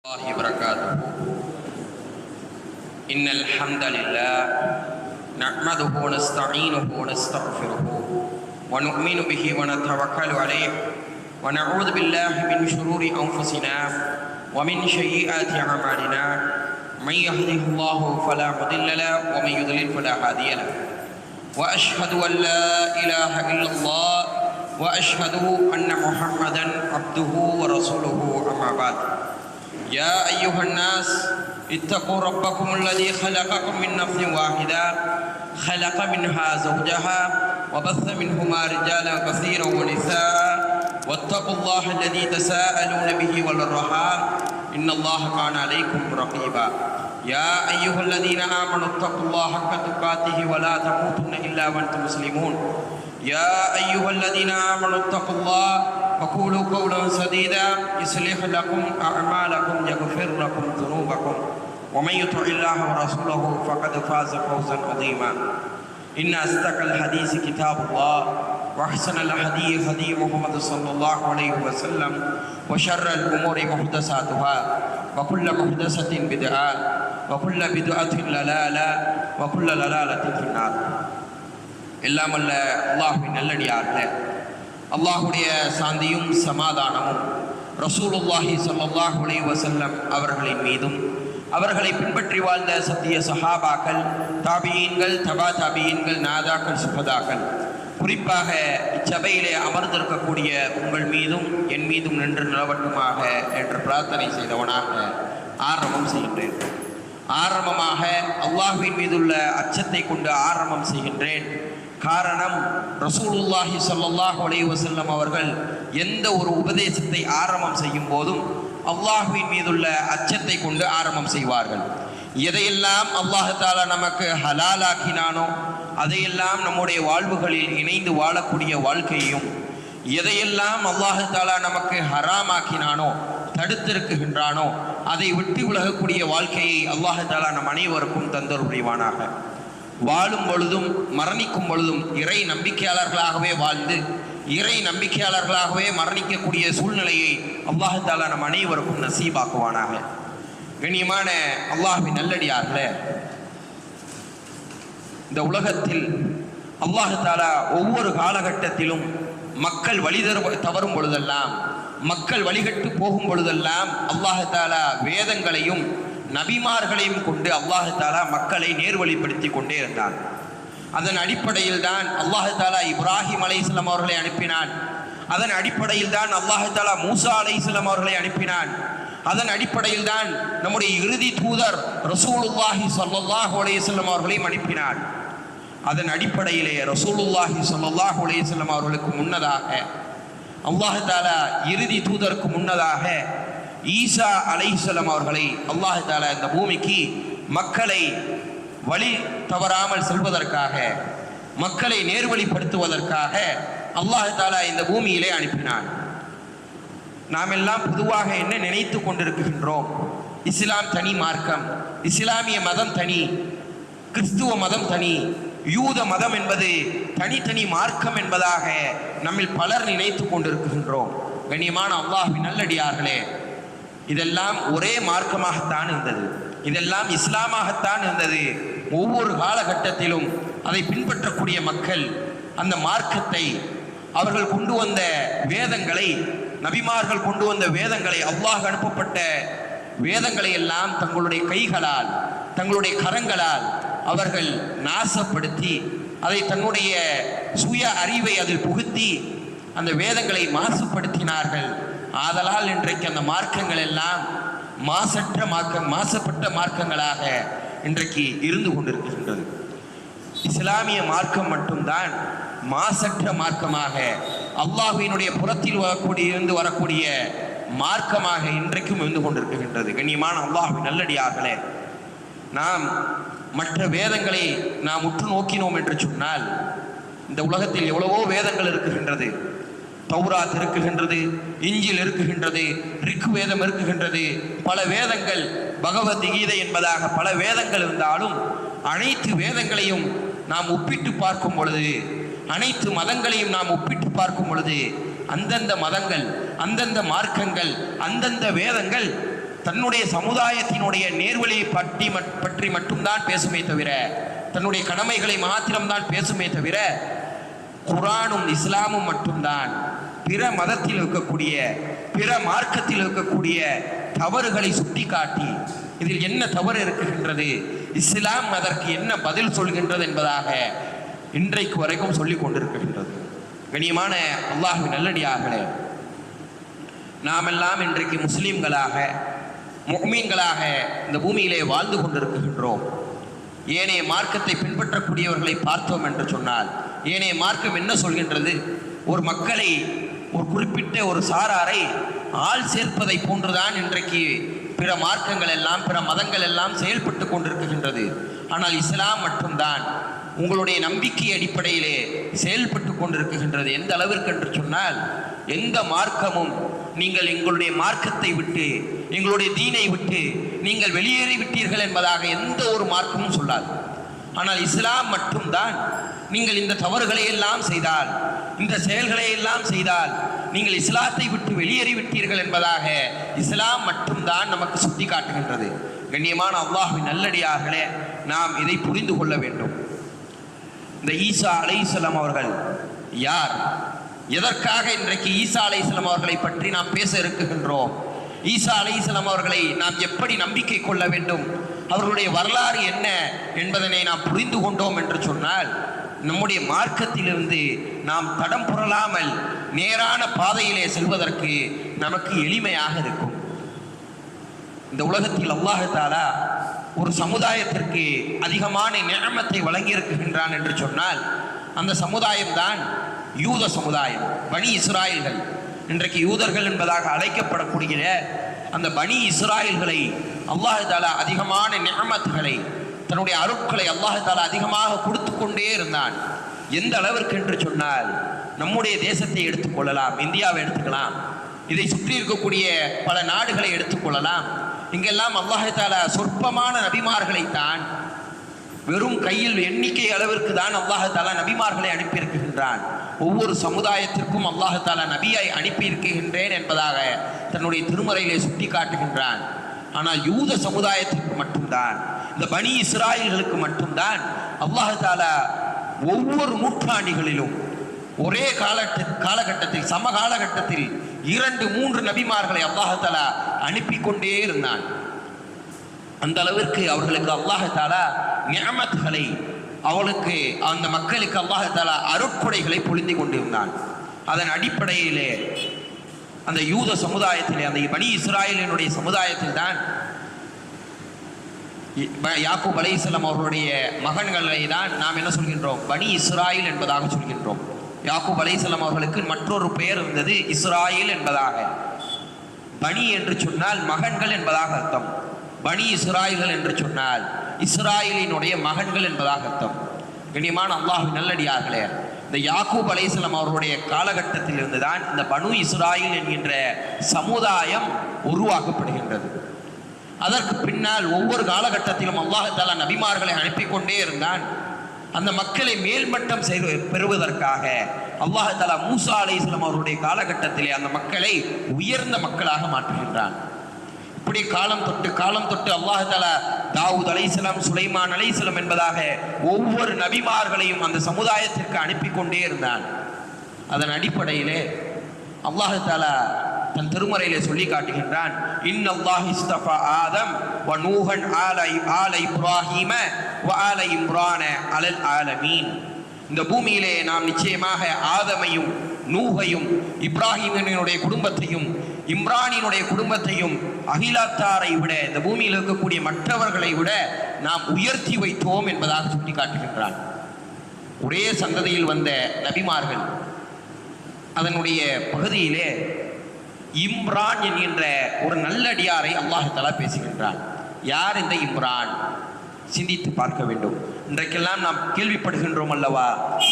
الله وبركاته. إن الحمد لله نحمده ونستعينه ونستغفره ونؤمن به ونتوكل عليه ونعوذ بالله من شرور أنفسنا ومن سيئات أعمالنا. من يهده الله فلا مضل له ومن يضلل فلا هادي له. وأشهد أن لا إله إلا الله وأشهد أن محمدا عبده ورسوله. أما بعد. يا أيها الناس اتقوا ربكم الذي خلقكم من نفس واحدة خلق منها زوجها وبث منهما رجالا كثيرا ونساء واتقوا الله الذي تساءلون به والأرحام إن الله كان عليكم رقيبا. يا أيها الذين آمنوا اتقوا الله حق تقاته ولا تموتن إلا وأنتم مسلمون. يا أيها الذين آمنوا اتقوا الله وقولوا قولا سديدا يصلح لكم أعمالكم يغفر لكم ذنوبكم ومن يطع الله ورسوله فقد فاز فوزا عظيما. إن أصدق الحديث كتاب الله وأحسن الهدي هدي محمد صلى الله عليه وسلم وشر الأمور محدثاتها وكل محدثة بدعة وكل بدعة ضلالة وكل ضلالة في النار. எல்லாம் அல்ல அல்லாஹ்வின் நல்லடியார்களே, அல்லாஹ்வுடைய சாந்தியும் சமாதானமும் ரசூலுல்லாஹி ஸல்லல்லாஹு அலைஹி வஸல்லம் அவர்களின் மீதும் அவர்களை பின்பற்றி வாழ்ந்த சத்திய சஹாபாக்கள், தாபியீன்கள், தபா தாபியீன்கள், நாதாக்கள், சுஹதாக்கள், குறிப்பாக இச்சபையிலே அமர்ந்திருக்கக்கூடிய உங்கள் மீதும் என் மீதும் நின்று நிலவட்டுமாக என்று பிரார்த்தனை செய்தவனாக ஆரம்பம் செய்கின்றேன். ஆரம்பமாக அல்லாஹ்வின் மீதுள்ள அச்சத்தை கொண்டு ஆரம்பம் செய்கின்றேன். காரணம், ரசூலுல்லாஹி ஸல்லல்லாஹு அலைஹி வஸல்லம் அவர்கள் எந்த ஒரு உபதேசத்தை ஆரம்பம் செய்யும் போதும் அல்லாஹ்வின் மீதுள்ள அச்சத்தை கொண்டு ஆரம்பம் செய்வார்கள். எதையெல்லாம் அல்லாஹ் தஆலா நமக்கு ஹலாலாக்கினானோ அதையெல்லாம் நம்முடைய வாழ்வுகளில் இணைந்து வாழக்கூடிய வாழ்க்கையையும், எதையெல்லாம் அல்லாஹ் தஆலா நமக்கு ஹராமாக்கினானோ தடுத்திருக்கின்றானோ அதை விட்டு விலகக்கூடிய வாழ்க்கையை அல்லாஹ் தஆலா நம் அனைவருக்கும் தந்தருள் புரிவானாக. வாழும் பொழுதும் மரணிக்கும் பொழுதும் இறை நம்பிக்கையாளர்களாகவே வாழ்ந்து இறை நம்பிக்கையாளர்களாகவே மரணிக்கக்கூடிய சூழ்நிலையை அல்லாஹ் தஆலா நம் அனைவருக்கும் நசீபாக்குவானாக. கண்ணியமான அல்லாஹ்வின் நல்லடியார்களே, இந்த உலகத்தில் அல்லாஹ் தஆலா ஒவ்வொரு காலகட்டத்திலும் மக்கள் வழி தவறும் பொழுதெல்லாம், மக்கள் வழிகட்டு போகும் பொழுதெல்லாம் அல்லாஹ் தஆலா வேதங்களையும் நபிமார்களையும் கொண்டு அல்லாஹ் தஆலா மக்களை நேர்வழிப்படுத்தி கொண்டே இருந்தான். அதன் அடிப்படையில் தான் அல்லாஹ் தஆலா இப்ராஹிம் அலைஹிஸ்ஸலாம் அவர்களை அனுப்பினான். அதன் அடிப்படையில் தான் அல்லாஹ் தஆலா மூசா அலைஹிஸ்ஸலாம் அவர்களை அனுப்பினான். அதன் அடிப்படையில் தான் நம்முடைய இறுதி தூதர் ரசூலுல்லாஹி ஸல்லல்லாஹு அலைஹி வஸல்லம் அவர்களையும் அனுப்பினான். அதன் அடிப்படையிலே ரசூலுல்லாஹி ஸல்லல்லாஹு அலைஹி வஸல்லம் அவர்களுக்கு முன்னதாக அல்லாஹ் தஆலா இறுதி தூதருக்கு முன்னதாக ஈசா அலைஹிஸ்ஸலாம் அவர்களை அல்லாஹ் தஆலா இந்த பூமிக்கு மக்களை வழி தவறாமல் செல்வதற்காக, மக்களை நேர்வழிப்படுத்துவதற்காக அல்லாஹ் தஆலா இந்த பூமியிலே அனுப்பினான். நாம் எல்லாம் பொதுவாக என்ன நினைத்து கொண்டிருக்கின்றோம்? இஸ்லாம் தனி மார்க்கம், இஸ்லாமிய மதம் தனி, கிறிஸ்துவ மதம் தனி, யூத மதம் என்பது தனித்தனி மார்க்கம் என்பதாக நம்மில் பலர் நினைத்து கொண்டிருக்கின்றோம். கண்ணியமான அல்லாஹ்வின் நல்லடியார்களே, இதெல்லாம் ஒரே மார்க்கமாகத்தான் இருந்தது, இதெல்லாம் இஸ்லாமாகத்தான் இருந்தது. ஒவ்வொரு காலகட்டத்திலும் அதை பின்பற்றக்கூடிய மக்கள் அந்த மார்க்கத்தை, அவர்கள் கொண்டு வந்த வேதங்களை, நபிமார்கள் கொண்டு வந்த வேதங்களை, அல்லாஹ் அனுப்பப்பட்ட வேதங்களை எல்லாம் தங்களுடைய கைகளால், தங்களுடைய கரங்களால் அவர்கள் நாசப்படுத்தி, அதை தன்னுடைய சுய அறிவை அதில் புகுத்தி அந்த வேதங்களை மாசுபடுத்தினார்கள். ஆதலால் இன்றைக்கு அந்த மார்க்கங்கள் எல்லாம் மாசப்பட்ட மார்க்கங்களாக இன்றைக்கு இருந்து கொண்டிருக்கின்றது. இஸ்லாமிய மார்க்கம் மட்டும்தான் மாசற்ற மார்க்கமாக, அல்லாஹ்வினுடைய புறத்தில் இருந்து வரக்கூடிய மார்க்கமாக இன்றைக்கும் இருந்து கொண்டிருக்கின்றது. கண்ணியமான அல்லாஹ்வின் நல்லடியார்களே, நாம் மற்ற வேதங்களை நாம் உற்று நோக்கினோம் என்று சொன்னால், இந்த உலகத்தில் எவ்வளவோ வேதங்கள் இருக்குகின்றது. தௌராத் இருக்குகின்றது, இஞ்சில் இருக்குகின்றது, ரிக் வேதம் இருக்குகின்றது, பல வேதங்கள், பகவத்கீதை என்பதாக பல வேதங்கள் இருந்தாலும் அனைத்து வேதங்களையும் நாம் ஒப்பிட்டு பார்க்கும் பொழுது, அனைத்து மதங்களையும் நாம் ஒப்பிட்டு பார்க்கும் பொழுது அந்தந்த மதங்கள், அந்தந்த மார்க்கங்கள், அந்தந்த வேதங்கள் தன்னுடைய சமுதாயத்தினுடைய நேர்வழியை பற்றி மட்டும்தான் பேசுமே தவிர, தன்னுடைய கடமைகளை மாத்திரம்தான் பேசுமே தவிர, குர்ஆனும் இஸ்லாமும் மட்டும்தான் பிற மதத்தில் இருக்கக்கூடிய, பிற மார்க்கத்தில் இருக்கக்கூடிய தவறுகளை சுட்டி காட்டி இதில் என்ன தவறு இருக்குகின்றது, இஸ்லாம் அதற்கு என்ன பதில் சொல்கின்றது என்பதாக இன்றைக்கு வரைக்கும் சொல்லிக் கொண்டிருக்கின்றது. கண்ணியமான அல்லாஹ்வின் நல்லடியார்களே, நாமெல்லாம் இன்றைக்கு முஸ்லிம்களாக, முஃமின்களாக இந்த பூமியிலே வாழ்ந்து கொண்டிருக்கின்றோம். ஏனைய மார்க்கத்தை பின்பற்றக்கூடியவர்களை பார்த்தோம் என்று சொன்னால், ஏனைய மார்க்கம் என்ன சொல்கின்றது? ஒரு மக்களை, ஒரு குறிப்பிட்ட ஒரு சாராரை ஆள் சேர்ப்பதை போன்றுதான் இன்றைக்கு பிற மார்க்கங்கள் எல்லாம், பிற மதங்கள் எல்லாம் செயல்பட்டு கொண்டிருக்கின்றது. ஆனால் இஸ்லாம் மட்டும்தான் உங்களுடைய நம்பிக்கை அடிப்படையிலே செயல்பட்டு கொண்டிருக்கின்றது. எந்த அளவிற்கு என்று சொன்னால், எந்த மார்க்கமும் நீங்கள் எங்களுடைய மார்க்கத்தை விட்டு, எங்களுடைய தீனை விட்டு நீங்கள் வெளியேறி விட்டீர்கள் என்பதாக எந்த ஒரு மார்க்கமும் சொல்லாது. ஆனால் இஸ்லாம் மட்டும்தான் நீங்கள் இந்த தவறுகளை எல்லாம் செய்தால், இந்த செயல்களை எல்லாம் செய்தால் நீங்கள் இஸ்லாத்தை விட்டு வெளியேறி விட்டீர்கள் என்பதாக இஸ்லாம் மட்டும்தான் நமக்கு சுட்டி காட்டுகின்றது. கண்ணியமான அல்லாஹ்வின் நல்லடியார்களே, நாம் இதை புரிந்து கொள்ள வேண்டும். இந்த ஈசா அலைஹிஸ்ஸலாம் அவர்கள் யார்? எதற்காக இன்றைக்கு ஈசா அலைஹிஸ்ஸலாம் அவர்களை பற்றி நாம் பேச இருக்குகின்றோம்? ஈசா அலைஹிஸ்ஸலாம் அவர்களை நாம் எப்படி நம்பிக்கை கொள்ள வேண்டும், அவர்களுடைய வரலாறு என்ன என்பதனை நாம் புரிந்து கொண்டோம் என்று சொன்னால், நம்முடைய மார்க்கத்திலிருந்து நாம் தடம் புரளாமல் நேரான பாதையிலே செல்வதற்கு நமக்கு எளிமையாக இருக்கும். இந்த உலகத்தில் அல்லாஹ் தஆலா ஒரு சமுதாயத்திற்கு அதிகமான நிஅமத்தை வழங்கியிருக்கின்றான் என்று சொன்னால், அந்த சமுதாயம்தான் யூத சமுதாயம், பனி இஸ்ராயல்கள். இன்றைக்கு யூதர்கள் என்பதாக அழைக்கப்படக்கூடிய அந்த பனி இஸ்ராயல்களை அல்லாஹ் தஆலா அதிகமான நிஅமத்துகளை, தன்னுடைய அருட்களை அல்லாஹ் தஆலா அதிகமாக கொடுத்து கொண்டே இருந்தான். எந்த அளவிற்கு என்று சொன்னால், நம்முடைய தேசத்தை எடுத்துக்கொள்ளலாம், இந்தியாவை எடுத்துக்கலாம், இதை சுற்றி இருக்கக்கூடிய பல நாடுகளை எடுத்துக்கொள்ளலாம். இங்கெல்லாம் அல்லாஹ் தஆலா சொற்பமான நபிமார்களைத்தான், வெறும் கையில் எண்ணிக்கை அளவிற்கு தான் அல்லாஹ் தஆலா நபிமார்களை அனுப்பியிருக்கின்றான். ஒவ்வொரு சமுதாயத்திற்கும் அல்லாஹ் தஆலா நபியை அனுப்பியிருக்கின்றேன் என்பதாக தன்னுடைய திருமறையிலே சுட்டி காட்டுகின்றான். ஆனால் யூத சமுதாயத்திற்கு மட்டும்தான், இந்த பனி இஸ்ராயல்களுக்கு மட்டும்தான் அல்லாஹ் தஆலா ஒவ்வொரு நூற்றாண்டுகளிலும் ஒரே காலகட்டத்தில், சம காலகட்டத்தில் 2-3 நபிமார்களை அல்லாஹ் தஆலா அனுப்பி கொண்டே இருந்தான். அந்த அளவிற்கு அவர்களுக்கு அல்லாஹ் தஆலா நிஅமத்துகளை, அவளுக்கு, அந்த மக்களுக்கு அல்லாஹ் தஆலா அருட்கொடைகளை பொழிந்து கொண்டிருந்தான். அதன் அடிப்படையிலே அந்த யூத சமுதாயத்திலே, அந்த பனி இஸ்ராயலினுடைய சமுதாயத்தில் தான் யாக்கூப் அலைஹிஸ்ஸலாம் அவர்களுடைய மகன்களை தான் நாம் என்ன சொல்கின்றோம்? பனி இஸ்ராயில் என்பதாக சொல்கின்றோம். யாக்கூப் அலைஹிஸ்ஸலாம் அவர்களுக்கு மற்றொரு பெயர் இருந்தது, இஸ்ராயில் என்பதாக. பனி என்று சொன்னால் மகன்கள் என்பதாக அர்த்தம். பனி இஸ்ராயல்கள் என்று சொன்னால் இஸ்ராயலினுடைய மகன்கள் என்பதாக அர்த்தம். கண்ணியமான அல்லாஹ்வின் நல்லடியார்களே, இந்த யாக்கூப் அலைஹிஸ்ஸலாம் அவர்களுடைய காலகட்டத்தில் இருந்துதான் இந்த பனு இஸ்ராயில் என்கின்ற சமுதாயம் உருவாக்கப்படுகின்றது. அதற்கு பின்னால் ஒவ்வொரு காலகட்டத்திலும் அல்லாஹ் தஆலா நபிமார்களை அனுப்பி கொண்டே இருந்தான். அந்த மக்களை மேல்மட்டம் பெறுவதற்காக அல்லாஹ் தஆலா மூசா அலைஹிஸ்ஸலாம் அவருடைய காலகட்டத்திலே அந்த மக்களை உயர்ந்த மக்களாக மாற்றுகின்றான். இப்படி காலம் தொட்டு அல்லாஹ் தஆலா தாவூத் அலைஹிஸ்ஸலாம், சுலைமான் அலைஹிஸ்ஸலாம் என்பதாக ஒவ்வொரு நபிமார்களையும் அந்த சமுதாயத்திற்கு அனுப்பி கொண்டே இருந்தான். அதன் அடிப்படையிலே அல்லாஹ் தஆலா தன் திருமறையிலே சொல்லி காட்டுகின்றான், இன்னல்லாஹ் இஸ்தஃபா ஆதம் வ நூஹன் ஆல இப்ராஹீம வ ஆல இம்ரான அலல் ஆலமீன். இந்த பூமியிலே நாம் நிச்சயமாக ஆதமையும், நூஹையும், இப்ராஹீமினுடைய குடும்பத்தையும், இம்ரானினுடைய குடும்பத்தையும் அகிலத்தாரை விட, இந்த பூமியில் இருக்கக்கூடிய மற்றவர்களை விட நாம் உயர்த்தி வைத்தோம் என்பதாக சொல்லி காட்டுகின்றான். ஒரே சந்ததியில் வந்த நபிமார்கள், அதனுடைய பகுதியிலே இம்ரான் என்கின்ற ஒரு நல்லடியாரை அல்லாஹ் தஆலா பேசுகின்றான். யார் இந்த இம்ரான்? சிந்தித்து பார்க்க வேண்டும். இன்றைக்கெல்லாம் நாம் கேள்விப்படுகின்றோம் அல்லவா,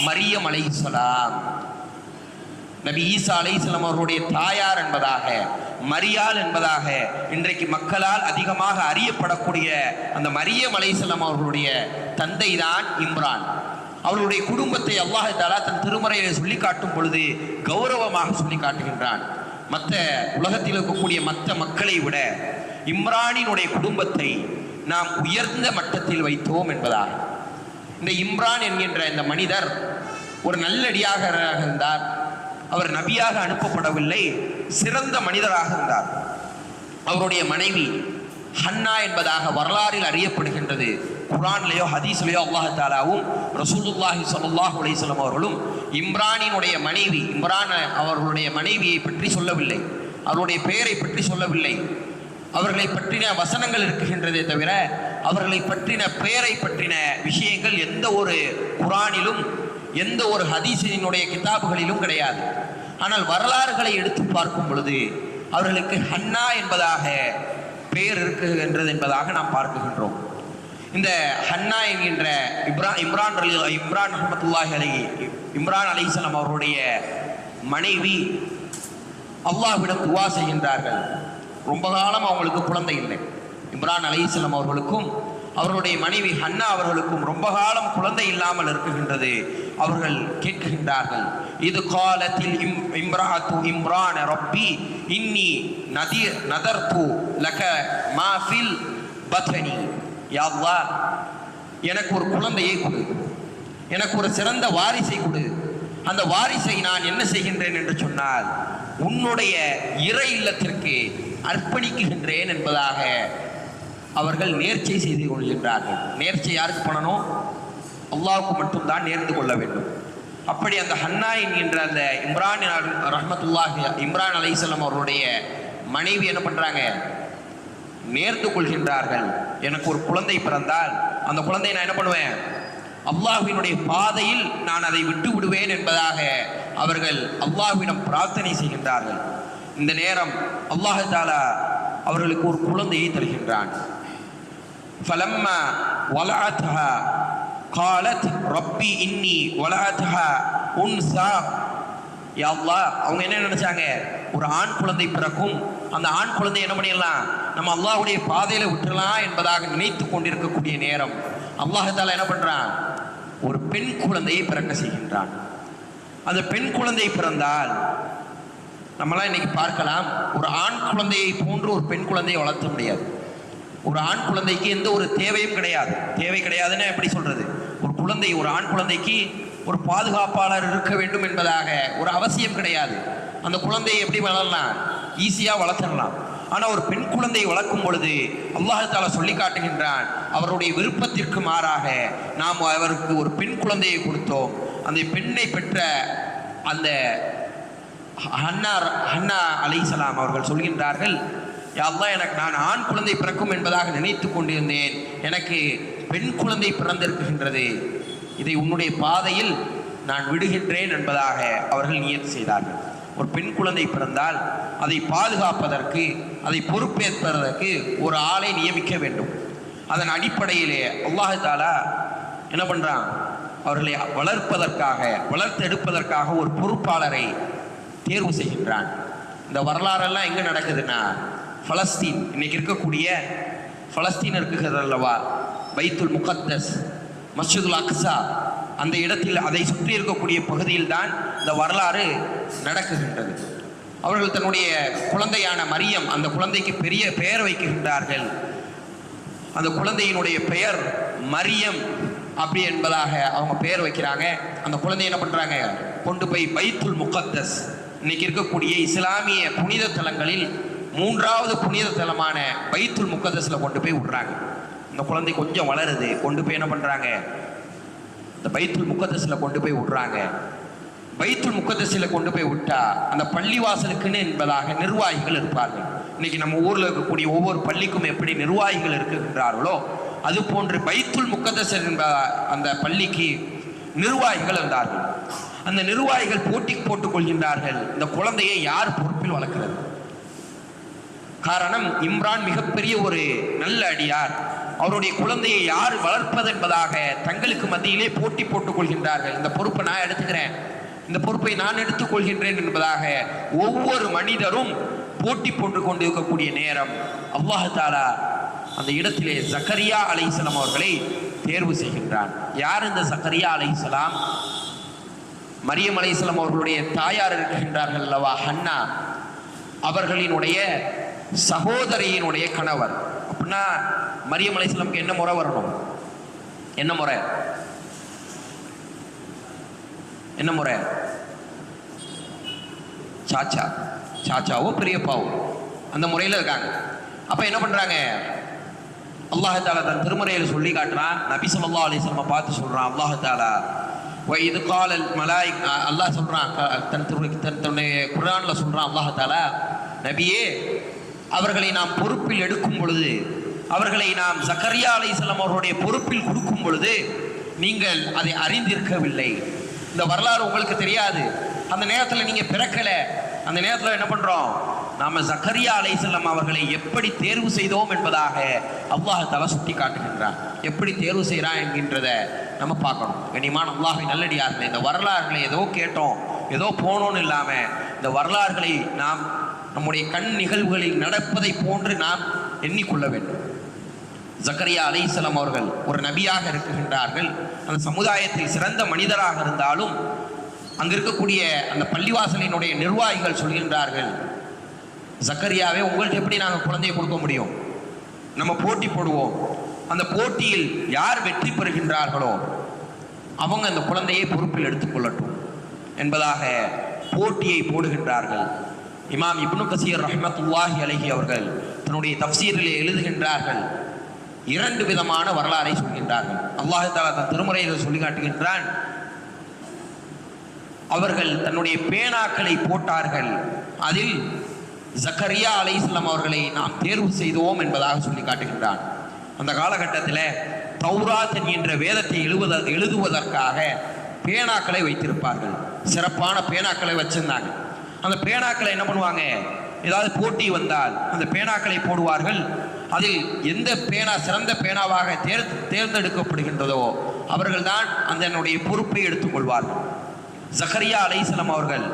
மரியம் அலைஹிஸ்ஸலாம், நபி ஈசா அலைஹிஸ்ஸலாம் அவர்களுடைய தாயார் என்பதாக, மரியாள் என்பதாக இன்றைக்கு மக்களால் அதிகமாக அறியப்படக்கூடிய அந்த மரியம் அலைஹிஸ்ஸலாம் அவர்களுடைய தந்தை தான் இம்ரான். அவர்களுடைய குடும்பத்தை அல்லாஹ் தஆலா தன் திருமறையிலே சொல்லி காட்டும் பொழுது கௌரவமாக சொல்லி காட்டுகின்றான். மற்ற உலகத்தில் இருக்கக்கூடிய மற்ற மக்களை விட இம்ரானினுடைய குடும்பத்தை நாம் உயர்ந்த மட்டத்தில் வைத்தோம் என்பதாக. இந்த இம்ரான் என்கின்ற இந்த மனிதர் ஒரு நல்லடியாக இருந்தார். அவர் நபியாக அனுப்பப்படவில்லை, சிறந்த மனிதராக இருந்தார். அவருடைய மனைவி ஹன்னா என்பதாக வரலாறில் அறியப்படுகின்றது. குர்ஆன்லயோ ஹதீஸ்லயோ அல்லாஹ் தஆலாவும் ரசூலுல்லாஹி ஸல்லல்லாஹு அலைஹி வஸல்லம் அவர்களும் இம்ரானினுடைய மனைவி, இம்ரான் அவர்களுடைய மனைவியை பற்றி சொல்லவில்லை, அவருடைய பெயரை பற்றி சொல்லவில்லை. அவர்களை பற்றின வசனங்கள் இருக்குகின்றதே தவிர அவர்களை பற்றின பெயரை பற்றின விஷயங்கள் எந்த ஒரு குர்ஆனிலும் எந்த ஒரு ஹதீஸினுடைய கிதாபுகளிலும் கிடையாது. ஆனால் வரலாறுகளை எடுத்து பார்க்கும் பொழுது அவர்களுக்கு ஹன்னா என்பதாக பெயர் இருக்குகின்றது என்பதாக நாம் பார்க்குகின்றோம். இந்த ஹன்னா என்கின்ற இம்ரான் ரஹ்மத்துல்லாஹி அலைஹி, இம்ரான் அலைஹிஸ்ஸலாம் அவருடைய மனைவி அல்லாஹ்விடம் துஆ செய்கின்றார்கள். ரொம்ப காலம் அவங்களுக்கு குழந்தை இல்லை. இம்ரான் அலைஹிஸ்ஸலாம் அவர்களுக்கும் அவர்களுடைய மனைவி ஹன்னா அவர்களுக்கும் ரொம்ப காலம் குழந்தை இல்லாமல் இருக்குகின்றது. அவர்கள் கேட்கின்றார்கள், இது காலத்தில் இம்ராத்து இம்ரான் ரப்பி இன்னி நதர்து லக மா ஃபில் பத்னி. யா அல்லாஹ், எனக்கு ஒரு குழந்தையை கொடு, எனக்கு ஒரு சிறந்த வாரிசை கொடு. அந்த வாரிசை நான் என்ன செய்கின்றேன் என்று சொன்னால் உன்னுடைய இறை இல்லத்திற்கு அர்ப்பணிக்குகின்றேன் என்பதாக அவர்கள் நேர்ச்சை செய்து கொள்கின்றார்கள். நேர்ச்சை யாருக்கு பண்ணணும்? அல்லாஹ்வுக்கு மட்டும்தான் நேர்ந்து கொள்ள வேண்டும். அப்படி அந்த ஹன்னா என்கின்ற அந்த இம்ரான் ரஹ்மத்துல்லாஹி இம்ரான் அலைஹிஸ்ஸலாம் அவருடைய மனைவி என்ன பண்றாங்க? நேர்ந்து கொள்கின்றார்கள். எனக்கு ஒரு குழந்தை பிறந்தால் அந்த குழந்தையை நான் என்ன பண்ணுவேன்? அல்லாஹ்வினுடைய பாதையில் நான் அதை விட்டு விடுவேன் என்பதாக அவர்கள் அல்லாஹ்விடம் பிரார்த்தனை செய்கின்றார்கள். இந்த நேரம் அல்லாஹ் தஆலா அவர்களுக்கு ஒரு குழந்தையை தருகின்றான். ஃபலம்மா வலஅத்ஹா காலத் ரப்பி இன்னி வலஅத்ஹா உன்சா. யா அல்லாஹ், அவங்க என்ன நினைச்சாங்க? ஒரு ஆண் குழந்தை பிறக்கும், அந்த ஆண் குழந்தை என்ன பண்ணிடலாம், நம்ம அல்லாஹ்வுடைய பாதையில விட்டுறலாம் என்பதாக நினைத்து கொண்டிருக்கக்கூடிய நேரம் அல்லாஹ் தஆலா என்ன பண்றான்? ஒரு பெண் குழந்தையை பிறக்க செய்கின்றான். அந்த பெண் குழந்தை பிறந்தால் நம்மளாம் இன்னைக்கு பார்க்கலாம், ஒரு ஆண் குழந்தையை போன்று ஒரு பெண் குழந்தையை வளர்த்த முடியாது. ஒரு ஆண் குழந்தைக்கு எந்த ஒரு தேவையும் கிடையாது. தேவை கிடையாதுன்னு எப்படி சொல்றது? ஒரு குழந்தை, ஒரு ஆண் குழந்தைக்கு ஒரு பாதுகாப்பாளர் இருக்க வேண்டும் என்பதாக ஒரு அவசியம் கிடையாது. அந்த குழந்தையை எப்படி வளரலாம்? ஈஸியாக வளர்த்துடலாம். ஆனால் ஒரு பெண் குழந்தையை வளர்க்கும் பொழுது அல்லாஹ் தஆலா சொல்லி காட்டுகின்றான், அவருடைய விருப்பத்திற்கு மாறாக நாம் அவருக்கு ஒரு பெண் குழந்தையை கொடுத்தோம். அந்த பெண்ணை பெற்ற அந்த ஹன்னா அலைஹிஸ்ஸலாம் அவர்கள் சொல்கின்றார்கள், யா அல்லாஹ், எனக்கு நான் ஆண் குழந்தை பிறக்கும் என்பதாக நினைத்து கொண்டிருந்தேன், எனக்கு பெண் குழந்தை பிறந்திருக்கின்றது, இதை உன்னுடைய பாதையில் நான் விடுகின்றேன் என்பதாக அவர்கள் நியத் செய்தார்கள். ஒரு பெண் குழந்தை பிறந்தால் அதை பாதுகாப்பதற்கு, அதை பொறுப்பேற்பதற்கு ஒரு ஆளை நியமிக்க வேண்டும். அதன் அடிப்படையிலே அல்லாஹ் தஆலா என்ன பண்றான்? அவர்களை வளர்ப்பதற்காக, வளர்த்தெடுப்பதற்காக ஒரு பொறுப்பாளரை தேர்வு செய்கின்றான். இந்த வரலாறெல்லாம் எங்கே நடக்குதுன்னா, பலஸ்தீன், இன்னைக்கு இருக்கக்கூடிய பலஸ்தீன் இருக்குகிறது அல்லவா, பைத்துல் முகத்தஸ், மஸ்ஜிதுல் அக்ஸா, அந்த இடத்தில் அதை சுற்றி இருக்கக்கூடிய பகுதியில் தான் இந்த வரலாறு நடக்குகின்றது. அவர்கள் தன்னுடைய குழந்தையான மரியம், அந்த குழந்தைக்கு பெரிய பெயர் வைக்கின்றார்கள். அந்த குழந்தையினுடைய பெயர் மரியம் அப்படி என்பதாக அவங்க பெயர் வைக்கிறாங்க. அந்த குழந்தை என்ன பண்ணுறாங்க? கொண்டு போய் பைத்துல் முகத்தஸ், இன்னைக்கு இருக்கக்கூடிய இஸ்லாமிய புனித தலங்களில் 3வது புனித தலமான பைத்துல் முகத்தஸில் கொண்டு போய் விடுறாங்க. இந்த குழந்தை கொஞ்சம் வளருது, கொண்டு போய் என்ன பண்ணுறாங்க? இந்த பைத்துல் முகத்தஸில் கொண்டு போய் விடுறாங்க. பைத்துல் முகத்தஸில் கொண்டு போய் விட்டா அந்த பள்ளிவாசலுக்குன்னு என்பதாக நிர்வாகிகள் இருப்பார்கள். இன்னைக்கு நம்ம ஊரில் இருக்கக்கூடிய ஒவ்வொரு பள்ளிக்கும் எப்படி நிர்வாகிகள் இருக்கின்றார்களோ அது போன்று பைத்துல் முகத்தஸ் என்ப அந்த பள்ளிக்கு நிர்வாகிகள் இருந்தார்கள். அந்த நிர்வாகிகள் போட்டி போட்டுக் கொள்கின்றார்கள், இந்த குழந்தையை யார் பொறுப்பில் வளர்க்கிறது. காரணம், இம்ரான் மிகப்பெரிய ஒரு நல்ல அடியார், அவருடைய குழந்தையை யார் வளர்ப்பது என்பதாக தங்களுக்கு மத்தியிலே போட்டி போட்டுக் கொள்கின்றார்கள். இந்த பொறுப்பை நான் எடுத்துக்கிறேன், இந்த பொறுப்பை நான் எடுத்துக்கொள்கின்றேன் என்பதாக ஒவ்வொரு மனிதரும் போட்டி போட்டுக் கொண்டு இருக்கக்கூடிய நேரம் அல்லாஹ் தஆலா அந்த இடத்திலே ஜக்கரியா அலைஹிஸ்ஸலாம் அவர்களை தேர்வு செய்கின்றான். யார் இந்த ஜக்கரியா அலைஹிஸ்ஸலாம்? மரியம் அலைஹிஸ்ஸலாம் அவர்களுடைய தாயார் இருக்கின்றார்கள் அல்லவா, ஹன்னா, அவர்களினுடைய சகோதரியினுடைய கணவர். அப்படின்னா மரியம் அலைஹிஸ்ஸலாமுக்கு என்ன முறை வரணும்? என்ன முறை? என்ன முறை? சாச்சாவோ பெரியப்பாவோ அந்த முறையில் இருக்காங்க. அப்ப என்ன பண்றாங்க? அல்லாஹ் தஆலா தன் திருமறையில் சொல்லி காட்டுறான். நபி ஸல்லல்லாஹு அலைஹி வஸல்லம் பார்த்து சொல்றான் அல்லாஹ் தஆலா, இது காலல் மலாயிக், அல்லாஹ் சொல்றான் தன்னுடைய குர்ஆன்ல சொல்றான் அல்லாஹ் தஆலா, நபியே அவர்களை நாம் பொறுப்பில் எடுக்கும் பொழுது, அவர்களை நாம் ஜக்கரியா அலைஹிஸ்ஸலாம் அவர்களுடைய பொறுப்பில் கொடுக்கும் பொழுது நீங்கள் அதை அறிந்திருக்கவில்லை. இந்த வரலாறு உங்களுக்கு தெரியாது. அந்த நேரத்தில் நீங்க பிறக்கல. அந்த நேரத்தில் என்ன பண்றோம்? நாம ஜக்கரியா அலைஹிஸ்ஸலாம் அவர்களை எப்படி தேர்வு செய்தோம் என்பதாக அல்லாஹ் தஆலா சுட்டி காட்டுகின்றான். எப்படி தேர்வு செய்கிறான் என்கின்றத நம்ம பார்க்கணும். கண்ணியமான அல்லாஹ்வின் நல்லடியார்களே, இந்த வரலாறுகளை ஏதோ கேட்டோம் ஏதோ போனோன்னு இல்லாம இந்த வரலாறுகளை நாம் நம்முடைய கண் நிகழ்வுகளில் நடப்பதை போன்று நாம் எண்ணிக்கொள்ள வேண்டும். ஜக்கரியா அலைஹிஸ்ஸலாம் அவர்கள் ஒரு நபியாக இருக்குகின்றார்கள். அந்த சமுதாயத்தில் சிறந்த மனிதராக இருந்தாலும் அங்க இருக்கக்கூடிய அந்த பள்ளிவாசலினுடைய நிர்வாகிகள் சொல்கின்றார்கள், ஜக்கரியாவே உங்கள்கிட்ட எப்படி நாங்கள் குழந்தையை கொடுக்க முடியும்? நம்ம போட்டி போடுவோம். அந்த போட்டியில் யார் வெற்றி பெறுகின்றார்களோ அவங்க அந்த குழந்தையை பொறுப்பில் எடுத்துக்கொள்ளட்டும் என்பதாக போட்டியை போடுகின்றார்கள். இமாம் இப்னு கஸீர் ரஹ்மத்துல்லாஹி அலைஹி அவர்கள் தன்னுடைய தஃப்சீரிலே எழுதுகின்றார்கள், 2 விதமான வரலாறை சொல்கின்றார்கள். அல்லாஹ் தஆலா தன் திருமறையில் சொல்லி காட்டுகின்றான், அவர்கள் தன்னுடைய பேனாக்களை போட்டார்கள், அதில் ஜக்கரியா அலைஹிஸ்ஸலாம் அவர்களை நாம் தேர்வு செய்தோம் என்பதாக சொல்லி காட்டுகின்றான். அந்த காலகட்டத்தில் தௌராத் என்கின்ற வேதத்தை எழுதுவதற்காக பேனாக்களை வைத்திருப்பார்கள். சிறப்பான பேனாக்களை வச்சிருந்தாங்க. அந்த பேனாக்களை என்ன பண்ணுவாங்க? ஏதாவது போட்டி வந்தால் அந்த பேனாக்களை போடுவார்கள். அதில் எந்த பேனா சிறந்த பேனாவாக தேர்ந்தெடுக்கப்படுகின்றதோ அவர்கள்தான் அதனுடைய பொறுப்பை எடுத்துக்கொள்வார்கள். ஜக்கரியா அலைஹிஸ்ஸலாம் அவர்கள்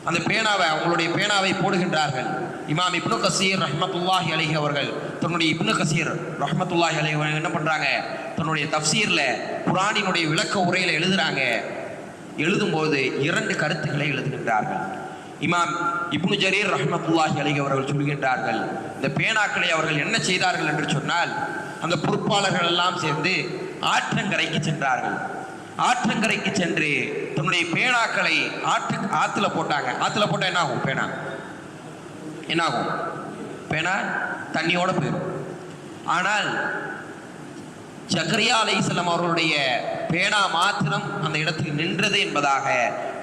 அந்த பேனாவை அவங்களுடைய பேனாவை போடுகின்றார்கள். இமாம் இப்னு கஸீர் ரஹ்மத்துல்லாஹி அலைஹி அவர்கள் தன்னுடைய இப்னு கஸீர் ரஹ்மத்துல்லாஹி அலைஹி அவர்கள் என்ன பண்றாங்க? தன்னுடைய தஃப்சீர்ல குர்ஆனினுடைய விளக்க உரையில எழுதுறாங்க. எழுதும்போது 2 கருத்துக்களை எழுதுகின்றார்கள். இமாம் இப்னு ஜரீர் ரஹ்மத்துல்லாஹி அலைஹி அவர்கள் சொல்கின்றார்கள், இந்த பேனாக்களை அவர்கள் என்ன செய்தார்கள் என்று சொன்னால், அந்த பொறுப்பாளர்கள் எல்லாம் சேர்ந்து ஆற்றங்கரைக்கு சென்றார்கள். ஆற்றங்கரைக்கு சென்று தன்னுடைய பேனாக்களை ஆற்றுல போட்டாங்க. ஆற்றுல போட்டா என்ன ஆகும்? என்ன ஆகும்? பேனா தண்ணியோட போயிடும். ஆனால் ஜக்கரியா அலைஹிஸ்ஸலாம் அவர்களுடைய பேனா மாத்திரம் அந்த இடத்தில் நின்றது என்பதாக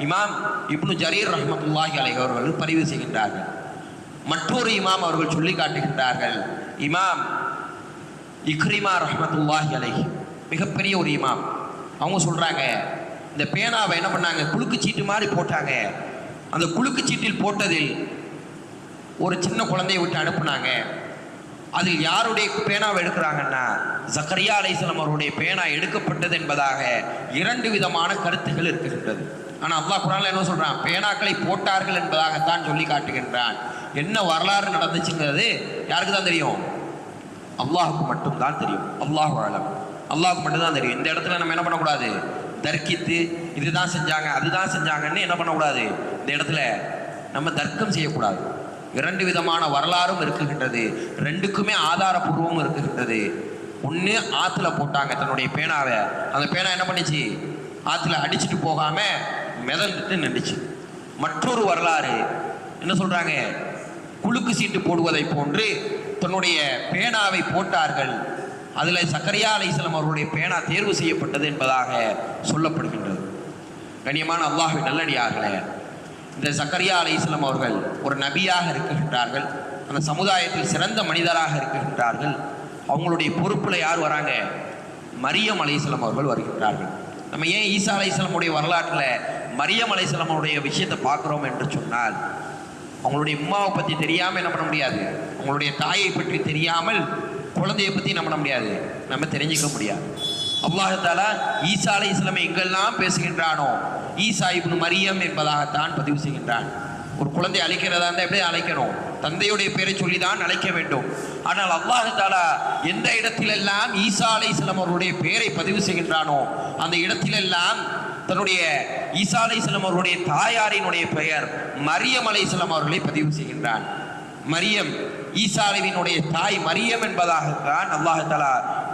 இமாம் இப்னு ஜரீர் ரஹ்மத்துல்லாஹி அலைஹி அவர்கள் பதிவு செய்கின்றார்கள். மற்றொரு இமாம் அவர்கள் சொல்லி காட்டுகின்றார்கள், இமாம் இக்ரிமா ரஹ்மத்துல்லாஹி அலைஹி, மிகப்பெரிய ஒரு இமாம். அவங்க சொல்றாங்க, இந்த பேனாவை என்ன பண்ணாங்க? குலுக்கு சீட்டு மாதிரி போட்டாங்க. அந்த குலுக்கு சீட்டில் போட்டதில் ஒரு சின்ன குழந்தையை விட்டு அனுப்புனாங்க. அதில் யாருடைய பேனாவை எடுக்கிறாங்கன்னா ஜக்கரியா அலைஹிஸ்ஸலாம் அவருடைய பேனா எடுக்கப்பட்டது என்பதாக 2 விதமான கருத்துக்கள் இருக்குகின்றது. ஆனால் அல்லாஹ் குர்ஆன்ல என்ன சொல்றான்? பேனாக்களை போட்டார்கள் என்பதாகத்தான் சொல்லி காட்டுகின்றான். என்ன வரலாறு நடந்துச்சுங்கிறது யாருக்கு தான் தெரியும்? அல்லாஹுக்கு மட்டும்தான் தெரியும். அல்லாஹு அலம், அல்லாஹுக்கு மட்டும்தான் தெரியும். இந்த இடத்துல நம்ம என்ன பண்ணக்கூடாது? தர்க்கித்து இதுதான் செஞ்சாங்க அதுதான் செஞ்சாங்கன்னு என்ன பண்ணக்கூடாது? இந்த இடத்துல நம்ம தர்க்கம் செய்யக்கூடாது. 2 விதமான வரலாறும் இருக்குகின்றது. 2க்குமே ஆதாரபூர்வமும் இருக்குகின்றது. ஒன்று ஆற்றுல போட்டாங்க தன்னுடைய பேனாவை. அந்த பேனா என்ன பண்ணிச்சு? ஆற்றுல அடிச்சுட்டு போகாம மிதந்துட்டு நின்றுச்சு. மற்றொரு வரலாறு என்ன சொல்றாங்க? குலுக்கு சீட்டு போடுவதை போன்று தன்னுடைய பேனாவை போட்டார்கள். அதில் ஜக்கரியா அலைஹிஸ்ஸலாம் அவர்களுடைய பேனா தேர்வு செய்யப்பட்டது என்பதாக சொல்லப்படுகின்றது. கண்ணியமான அல்லாஹ்வின் நல்லடியார்களே, இந்த ஜக்கரியா அலைஹிஸ்ஸலாம் அவர்கள் ஒரு நபியாக இருக்குகின்றார்கள். அந்த சமுதாயத்தில் சிறந்த மனிதராக இருக்குகின்றார்கள். அவங்களுடைய பொறுப்பில் யார் வராங்க? மரியம் அலைஹிஸ்ஸலாம் அவர்கள் வருகின்றார்கள். நம்ம ஏன் ஈசா அலைஹிஸ்ஸலாமுடைய வரலாற்றில் மரியம் அலைஹிஸ்ஸலாம் அவருடைய விஷயத்தை பார்க்குறோம் என்று சொன்னால், அவங்களுடைய உம்மாவை பற்றி தெரியாமல் என்ன பண்ண முடியாது? அவங்களுடைய தாயை பற்றி தெரியாமல் குழந்தையை பற்றி என்ன பண்ண முடியாது? நம்ம தெரிஞ்சிக்க முடியாது. அல்லாஹ் தஆலா ஈசா அலைஹிஸ்ஸலாமை எங்கெல்லாம் பேசுகின்றானோ ஈசா இப்னு மரியம் என்பதாகத்தான் பதிவு செய்கின்றான். ஒரு குழந்தை அழைக்கிறதா இருந்தால் எப்படி அழைக்கணும்? தந்தையுடைய பெயரை சொல்லிதான் அழைக்க வேண்டும். ஆனால் அல்லாஹ் தஆலா எந்த இடத்திலெல்லாம் ஈசா அலைஹிஸ்ஸலாம் அவருடைய பெயரை பதிவு செய்கின்றானோ அந்த இடத்திலெல்லாம் தன்னுடைய ஈசா அலைஹிஸ்ஸலாம் அவருடைய தாயாரினுடைய பெயர் மரியம் அலைஹிஸ்ஸலாம் அவர்களை பதிவு செய்கின்றான். மரியம் ஈசாவினுடைய தாய் மரியம் என்பதாகத்தான் அல்லாஹ் தஆலா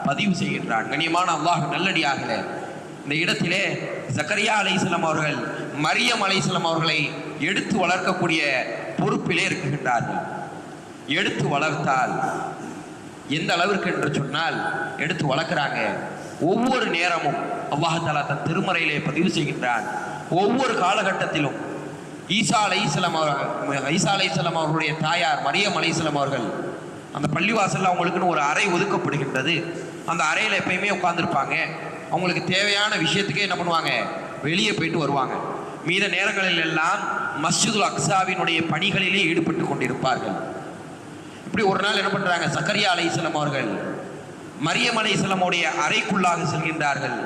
பதிவு செய்கின்றான். கண்ணியமான அல்லாஹ் நல்லடியார்களே, இந்த இடத்திலே ஜக்கரியா அலைஹிஸ்ஸலாம் அவர்கள் மரியம் அலைஹிஸ்ஸலாம் அவர்களை எடுத்து வளர்க்கக்கூடிய பொறுப்பிலே இருக்குகின்றார்கள். எடுத்து வளர்த்தால் எந்த அளவிற்கு என்று சொன்னால், எடுத்து வளர்க்குறாங்க. ஒவ்வொரு நேரமும் அல்லாஹ் தஆலா தன் திருமறையிலே பதிவு செய்கின்றான். ஒவ்வொரு காலகட்டத்திலும் ஈசா அலைஹிஸ்ஸலாம் அவர்களுடைய தாயார் மரியம் அலைஹிஸ்ஸலாம் அவர்கள் அந்த பள்ளிவாசலில் அவங்களுக்குன்னு ஒரு அறை ஒதுக்கப்படுகின்றது. அந்த அறையில் எப்பயுமே உட்கார்ந்துருப்பாங்க. அவங்களுக்கு தேவையான விஷயத்துக்கே என்ன பண்ணுவாங்க, வெளியே போயிட்டு வருவாங்க. மீத நேரங்களில் எல்லாம் மஸ்ஜிதுல் அக்ஸாவினுடைய பணிகளிலே ஈடுபட்டு கொண்டிருப்பார்கள். இப்படி ஒரு நாள் என்ன பண்ணுறாங்க, ஜக்கரியா அலைஹிஸ்ஸலாம் அவர்கள் மரியம் அலைஹிஸ்ஸலாமுடைய அறைக்குள்ளாக செல்கின்றார்கள்.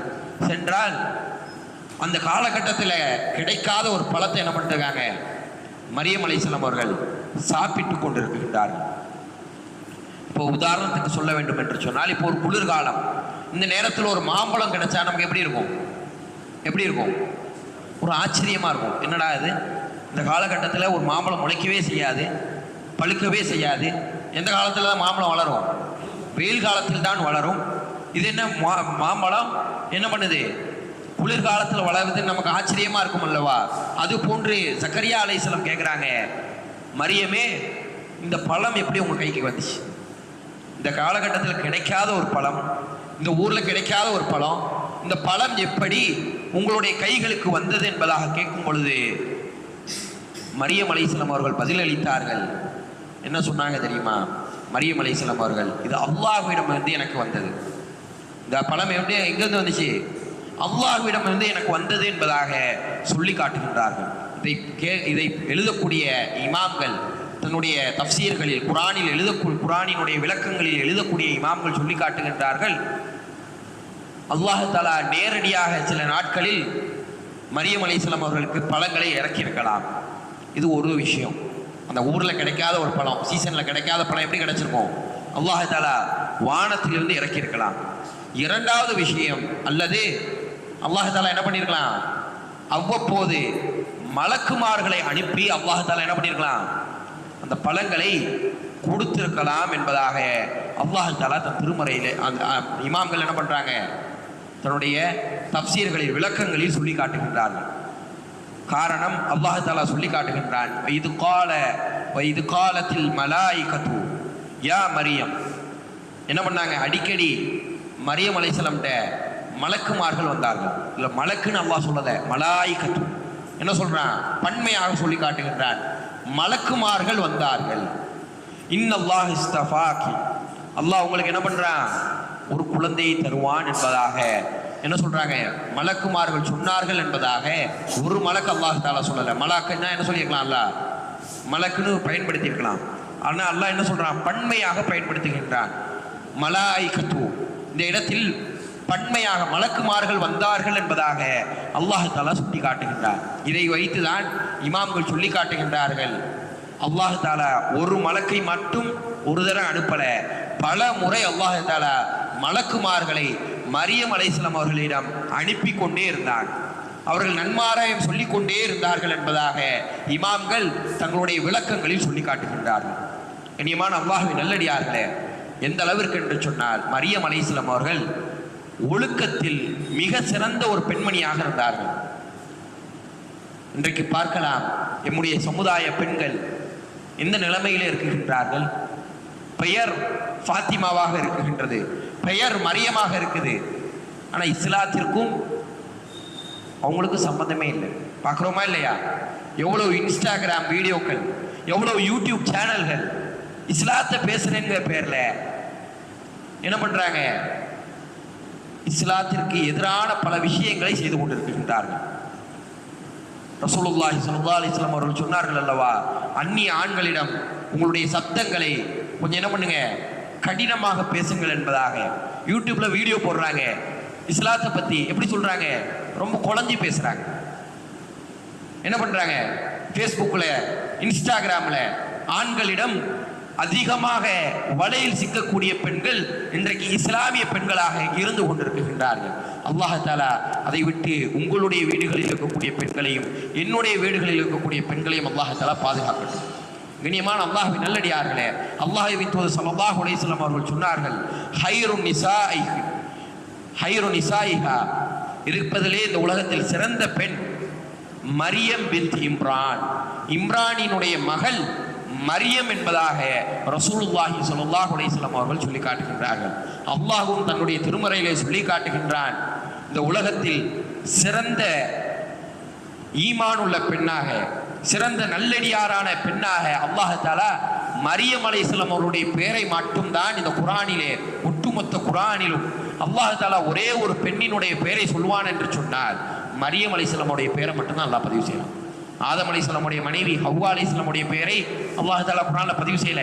சென்றால் அந்த காலகட்டத்தில் கிடைக்காத ஒரு பழத்தை என்ன பண்ணிருக்காங்க, மரியம் அலைஹிஸ்ஸலாம் அவர்கள் சாப்பிட்டு கொண்டிருக்கின்றார்கள். இப்போ உதாரணத்துக்கு சொல்ல வேண்டும் என்று சொன்னால், இப்போ ஒரு குளிர்காலம், இந்த நேரத்தில் ஒரு மாம்பழம் கிடைச்சா நமக்கு எப்படி இருக்கும், எப்படி இருக்கும், ஒரு ஆச்சரியமாக இருக்கும். என்னடா இது, இந்த காலகட்டத்தில் ஒரு மாம்பழம் முளைக்கவே செய்யாது, பழுக்கவே செய்யாது. எந்த காலத்தில் தான் மாம்பழம் வளரும், வெயில் காலத்தில் தான் வளரும். இது என்ன மாம்பழம் என்ன பண்ணுது, குளிர்காலத்தில் வளருதுன்னு நமக்கு ஆச்சரியமாக இருக்கும் அல்லவா. அது போன்று ஜக்கரியா அலைஹிஸ்ஸலாம் கேட்குறாங்க, மரியமே இந்த பழம் எப்படி உங்கள் கைக்கு வந்துச்சு, இந்த காலகட்டத்தில் கிடைக்காத ஒரு பழம், இந்த ஊரில் கிடைக்காத ஒரு பழம், இந்த பழம் எப்படி உங்களுடைய கைகளுக்கு வந்தது என்பதாக கேட்கும் பொழுது மரியம் அலைஹிஸ்ஸலாம் அவர்கள் பதிலளித்தார்கள். என்ன சொன்னாங்க தெரியுமா, மரியம் அலைஹிஸ்ஸலாம் அவர்கள், இது அல்லாஹ்விடமிருந்து எனக்கு வந்தது. இந்த பழம் எப்படி எங்கிருந்து வந்துச்சு, அல்லாஹ்விடமிருந்து எனக்கு வந்தது என்பதாக சொல்லி காட்டுகின்றார்கள். இதை எழுதக்கூடிய இமாம்கள் தன்னுடைய தஃப்சீர்களில் குரானினுடைய விளக்கங்களில் எழுதக்கூடிய இமாம்கள் சொல்லி காட்டுகின்றார்கள், அல்லாஹ் தஆலா நேரடியாக சில நாட்களில் மரியம் அலைஹிஸ்ஸலாம் அவர்களுக்கு பழங்களை இறக்கியிருக்கலாம். இது ஒரு விஷயம். அந்த ஊரில் கிடைக்காத ஒரு பழம், சீசனில் கிடைக்காத பழம் எப்படி கிடைச்சிருக்கும், அல்லாஹ் தஆலா வானத்திலிருந்து இறக்கியிருக்கலாம். இரண்டாவது விஷயம், அல்லது அல்லாஹ் தஆலா என்ன பண்ணியிருக்கலாம், அவ்வப்போது மலக்குமார்களை அனுப்பி அல்லாஹ் தஆலா என்ன பண்ணியிருக்கலாம், அந்த பழங்களை கொடுத்திருக்கலாம் என்பதாக அல்லாஹ் தஆலா தன் திருமறையிலே அந்த இமாம்கள் என்ன பண்ணுறாங்க, தன்னுடைய தஃப்சீர்களில் விளக்கங்களில் சொல்லி காட்டுகின்றார்கள். காரணம், அல்லாஹ் தஆலா சொல்லி காட்டுகின்றான், இது காலத்தில் மலாயிகத்து யா மரியம். என்ன பண்ணாங்க, அடிக்கடி மரியம் அலைஹிஸ்ஸலாம்கிட்ட மலக்குமார்கள் வந்தார்கள். இல்லை மலக்குன்னு அல்லாஹ் சொல்லத, மலாயிகத்து என்ன சொல்றான், பன்மையாக சொல்லி காட்டுகின்றான், மலக்குமார்கள் வந்தார்கள். இன்னல்லாஹ் இஸ்தஃபாகி, அல்லாஹ் உங்களுக்கு என்ன பண்றான், ஒரு குழந்தையை தருவான் என்பதாக என்ன சொல்றாங்க, மலக்குமார்கள் சொன்னார்கள் என்பதாக. ஒரு மலக்கு அல்லாஹ் தஆலா சொல்லல. மலக்குன்னா என்ன சொல்லியிருக்கலாம், அல்லாஹ் மலக்குன்னு பயன்படுத்தி இருக்கலாம். ஆனால் அல்லாஹ் என்ன சொல்றான், பன்மையாக பயன்படுத்துகின்றான். மலாயிகத்து, இந்த இடத்தில் பன்மையாக மலக்குமார்கள் வந்தார்கள் என்பதாக அல்லாஹ் தஆலா சுட்டி காட்டுகின்றார். இதை வைத்துதான் இமாம்கள் சொல்லி காட்டுகின்றார்கள், அல்லாஹ் தஆலா ஒரு மலக்கை மட்டும் ஒரு தடவை அனுப்பல, பல முறை அல்லாஹ் தஆலா மலக்குமார்களை மரியம் அலைஹிஸ்ஸலாம் அவர்களிடம் அனுப்பி கொண்டே இருந்தான். அவர்கள் நன்மாராயம் சொல்லிக் கொண்டே இருந்தார்கள் என்பதாக இமாம்கள் தங்களுடைய விளக்கங்களில் சொல்லி காட்டுகின்றார்கள். கண்ணியமான அல்லாஹ்வின் நல்லடியார்களே, எந்த அளவிற்கு என்று சொன்னால், மரியம் அலைஹிஸ்ஸலாம் அவர்கள் ஒழுக்கத்தில் மிக சிறந்த ஒரு பெண்மணியாக இருந்தார்கள். இன்றைக்கு பார்க்கலாம், எம்முடைய சமுதாய பெண்கள் எந்த நிலைமையிலே இருக்குகின்றார்கள். பெயர் ஃபாத்திமாவாக இருக்குகின்றது, பெயர் மரியமாக இருக்குது, ஆனால் இஸ்லாத்திற்கும் அவங்களுக்கு சம்பந்தமே இல்லை. பார்க்குறோமா இல்லையா? எவ்வளோ இன்ஸ்டாகிராம் வீடியோக்கள், எவ்வளோ யூடியூப் சேனல்கள் இஸ்லாத்தை பேசுறேங்கிற பேரில் என்ன பண்ணுறாங்க, இஸ்லாத்திற்கு எதிரான பல விஷயங்களை செய்து கொண்டிருக்கின்றார்கள். ரசூலுல்லாஹி ஸல்லல்லாஹு அலைஹி வஸல்லம் அவர்கள் சொன்னார்கள் அல்லவா, அந்நிய ஆண்களிடம் உங்களுடைய சப்தங்களை கொஞ்சம் என்ன பண்ணுங்க, கடினமாக பேசுங்கள் என்பதாக. யூடியூப்ல வீடியோ போடுறாங்க, இஸ்லாத்தை பத்தி எப்படி சொல்றாங்க, ரொம்ப குழஞ்சி பேசுறாங்க. என்ன பண்றாங்க, ஃபேஸ்புக்ல இன்ஸ்டாகிராம்ல ஆண்களிடம் அதிகமாக வலையில் சிக்கக்கூடிய பெண்கள் இன்றைக்கு இஸ்லாமிய பெண்களாக இருந்து கொண்டிருக்கின்றார்கள். அல்லாஹ் தஆலா அதை விட்டு உங்களுடைய வீடுகளில் இருக்கக்கூடிய பெண்களையும் என்னுடைய வீடுகளில் இருக்கக்கூடிய பெண்களையும் அல்லாஹ் தஆலா பாதுகாக்கட்டும். கண்ணியமான அல்லாஹ்வின் நல்லடியார்களே, அல்லாஹ்வின் தூதர் ஸல்லல்லாஹு அலைஹி வஸல்லம் அவர்கள் சொன்னார்கள், ஹைரு நிசாயிஹா, இருப்பதிலே இந்த உலகத்தில் சிறந்த பெண் மரியம் பின்த் இம்ரான், இம்ரானினுடைய மகள் மரியம் என்பதாக ரசூலுல்லாஹி ஸல்லல்லாஹு அலைஹி வஸல்லம் அவர்கள் சொல்லி காட்டுகின்றார்கள். அல்லாஹ்வும் தன்னுடைய திருமறையிலே சொல்லி காட்டுகின்றான், இந்த உலகத்தில் சிறந்த ஈமான் உள்ள பெண்ணாக, சிறந்த நல்லடியாரான பெண்ணாக அல்லாஹ் தஆலா மரியம் அலைஹிஸ்ஸலாம் அவருடைய பெயரை மட்டும்தான் இந்த குர்ஆனிலே, ஒட்டுமொத்த குர்ஆனிலும் அல்லாஹ் தஆலா ஒரே ஒரு பெண்ணினுடைய பெயரை சொல்வான் என்று சொன்னால் மரியம் அலைஹிஸ்ஸலாமுடைய பெயரை மட்டும்தான் அல்லாஹ் பதிவு செய்யலாம். ஆதம் அலைஹிஸ்ஸலாமுடைய மனைவி ஹவ்வா அலைஹிஸ்ஸலாமுடைய பெயரை அல்லாஹ் தஆலா குர்ஆன்ல பதிவு செய்யல.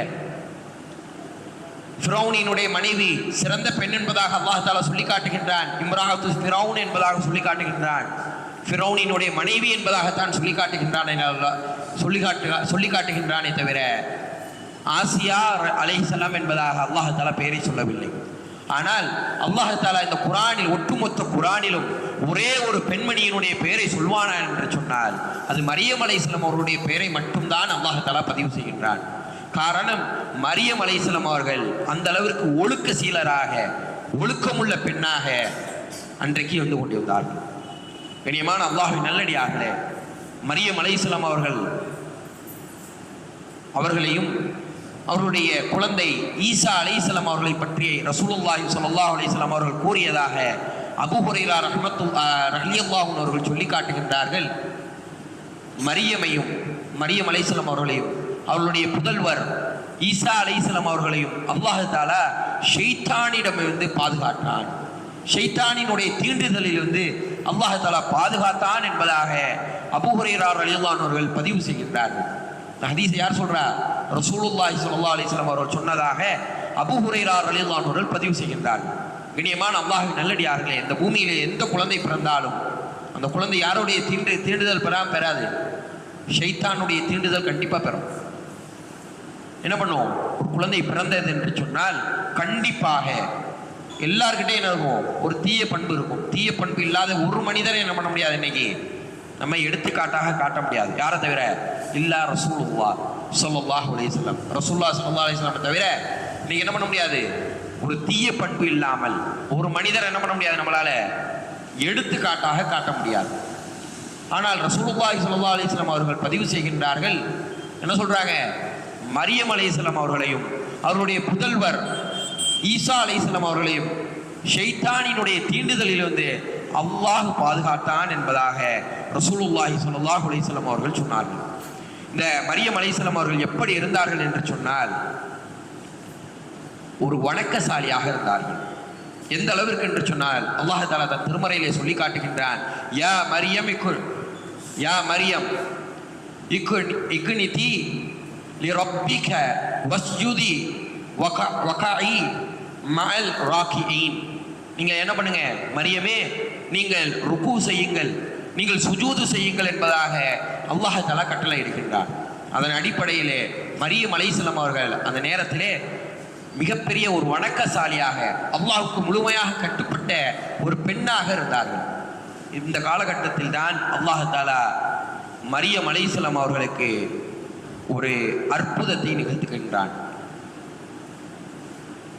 ஃபிரௌனினுடைய மனைவி சிறந்த பெண் என்பதாக அல்லாஹ் தஆலா சொல்லி காட்டுகின்றான், இம்ராஅத்து ஃபிரௌன் என்பதாக சொல்லி காட்டுகின்றான். ஃபிரௌனினுடைய மனைவி என்பதாகத்தான் சொல்லி காட்டுகின்றான், சொல்லி காட்டுகின்றானே தவிர ஆசியா அலைஹிஸ்ஸலாம் என்பதாக அல்லாஹ் தஆலா பெயரை சொல்லவில்லை. ஆனால் அல்லாஹ் தஆலா இந்த குர்ஆனில், ஒட்டுமொத்த குர்ஆனிலும் ஒரே ஒரு பெண்மணியினுடைய பெயரை சொல்வானா என்று சொன்னால் அது மரியம் அலைஹிஸ்ஸலாம் அவருடைய பெயரை மட்டும்தான் அல்லாஹ் தஆலா பதிவு செய்கின்றான். காரணம், மரியம் அலைஹிஸ்ஸலாம் அவர்கள் அந்த அளவிற்கு ஒழுக்க சீலராக, ஒழுக்கமுள்ள பெண்ணாக அன்றைக்கு வந்து கொண்டிருந்தார்கள். கண்ணியமான அல்லாஹ்வின் நல்லடியார்களே, மரியம் அலைஹிஸ்ஸலாம் அவர்களையும் அவருடைய குழந்தை ஈசா அலைஹிஸ்ஸலாம் அவர்களை பற்றி ரசூலுல்லாஹி ஸல்லல்லாஹு அலைஹி வஸல்லம் அவர்கள் கூறியதாக அபூ ஹுரைரா ரலியல்லாஹு அன்ஹு அவர்கள் சொல்லி காட்டுகின்றார்கள். மரியம் அலைஹிஸ்ஸலாம் அவர்களையும் அவர்களுடைய புதல்வர் ஈசா அலைஹிஸ்ஸலாம் அவர்களையும் அல்லாஹ் தஆலா ஷைத்தானிடமிருந்து பாதுகாத்தான், ஷைத்தானினுடைய தீண்டுதலிலிருந்து அல்லாஹ் தஆலா பாதுகாத்தான் என்பதாக அபூ ஹுரைரா ரலியல்லாஹு அன்ஹு அவர்கள் பதிவு செய்கின்றார்கள். ஹதீஸை யார் சொல்றா? ரசூலுல்லாஹி ஸல்லல்லாஹு அலைஹி வஸல்லம் அவர்கள் சொன்னதாக அபூ ஹுரைரா ரலியல்லாஹு அன்ஹு அவர்கள் பதிவு செய்கின்றார்கள். கண்ணியமான அல்லாஹ்வின் நல்லடியார்களே, இந்த பூமியிலே எந்த குழந்தை பிறந்தாலும் அந்த குழந்தை யாருடைய தீண்டுதல் பெறாது, ஷைத்தானுடைய தீண்டுதல் கண்டிப்பாக பெறும். என்ன பண்ணுவோம்? ஒரு குழந்தை பிறந்தது என்று சொன்னால் கண்டிப்பாக எல்லார்கிட்டையும் என்ன இருக்கும்? ஒரு தீய பண்பு இருக்கும். தீய பண்பு இல்லாத ஒரு மனிதரை என்ன பண்ண முடியாது, இன்னைக்கு நம்ம எடுத்துக்காட்டாக காட்ட முடியாது. யாரை தவிர? இல்லா ரசூலுல்லாஹ் ஸல்லல்லாஹு அலைஹி வஸல்லம், ரசூலுல்லாஹ் ஸல்லல்லாஹு அலைஹி வஸல்லம் தவிர இன்னைக்கு என்ன பண்ண முடியாது? ஒரு தீய பண்பு இல்லாமல் ஒரு மனிதர் என்ன பண்ண முடியாது, நம்மளால எடுத்துக்காட்டாக காட்ட முடியாது. ஆனால் ரசூலுல்லாஹி ஸல்லல்லாஹு அலைஹி வஸல்லம் அவர்கள் பதிவு செய்கின்றார்கள், என்ன சொல்றாங்க? மரியம் அலைஹிஸ்ஸலாம் அவர்களையும் அவருடைய புதல்வர் ஈசா அலைஹிஸ்ஸலாம் அவர்களையும் ஷைத்தானினுடைய தீண்டுதலிலிருந்து அல்லாஹ் பாதுகாத்தான் என்பதாக ரசூலுல்லாஹி ஸல்லல்லாஹு அலைஹி வஸல்லம் அவர்கள் சொன்னார்கள். இந்த மரியம் அலைஹிஸ்ஸலாம் அவர்கள் எப்படி இருந்தார்கள் என்று சொன்னால் ஒரு வணக்கசாலியாக இருந்தார்கள். எந்த அளவிற்கு என்று சொன்னால் அல்லாஹ் தஆலா தன் திருமறையிலே சொல்லி காட்டுகின்றான், யா மரியம் இக்னிதி லிரப்பிக வஸ்ஜுதி வகஇ மஅல் ராகிஈன். நீங்கள் என்ன பண்ணுங்க மரியமே, நீங்கள் ருக்கு செய்யுங்கள், நீங்கள் சுஜூது செய்யுங்கள் என்பதாக அல்லாஹ் தஆலா கட்டளை இடுகின்றார். அதன் அடிப்படையிலே மரியம் அலைஹிஸ்ஸலாம் அவர்கள் அந்த நேரத்திலே மிகப்பெரிய ஒரு வணக்கசாலியாக, அல்லாஹ்வுக்கு முழுமையாக கட்டுப்பட்ட ஒரு பெண்ணாக இருந்தார்கள். இந்த காலகட்டத்தில் தான் அல்லாஹ் தஆலா மரியம் அலைஹிஸ்ஸலாம் அவர்களுக்கு ஒரு அற்புதத்தை நிகழ்த்துகின்றான்.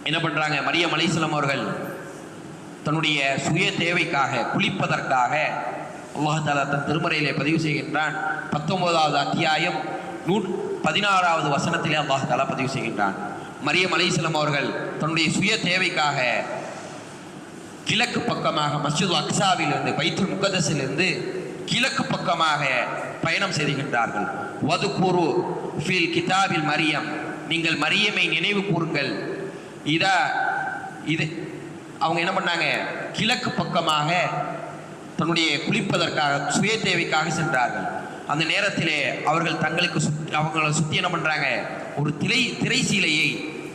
என்ன பண்றாங்க? மரியம் அலைஹிஸ்ஸலாம் அவர்கள் தன்னுடைய சுய தேவைக்காக, குளிப்பதற்காக அல்லாஹ் தஆலா தன் திருமறையிலே பதிவு செய்கின்றான். 19வது அத்தியாயம் 16வது வசனத்திலே அல்லாஹ் தஆலா பதிவு செய்கின்றான், மரியம் அலைஹிஸ்ஸலாம் அவர்கள் தன்னுடைய சுய தேவைக்காக கிழக்கு பக்கமாக மஸ்ஜிதுல் அக்ஸாவிலிருந்து, பைத்துல் முகத்தஸிலிருந்து கிழக்கு பக்கமாக பயணம் செய்கின்றார்கள். வதுகுரு ஃபில் கிதாபில் மரியம், நீங்கள் மரியமை நினைவு கூறுங்கள். இது அவங்க என்ன பண்ணாங்க? கிழக்கு பக்கமாக தன்னுடைய குளிப்பதற்காக, சுய தேவைக்காக சென்றார்கள். அந்த நேரத்திலே அவர்கள் அவங்களை சுற்றி என்ன பண்ணுறாங்க? ஒரு திரை சீலையை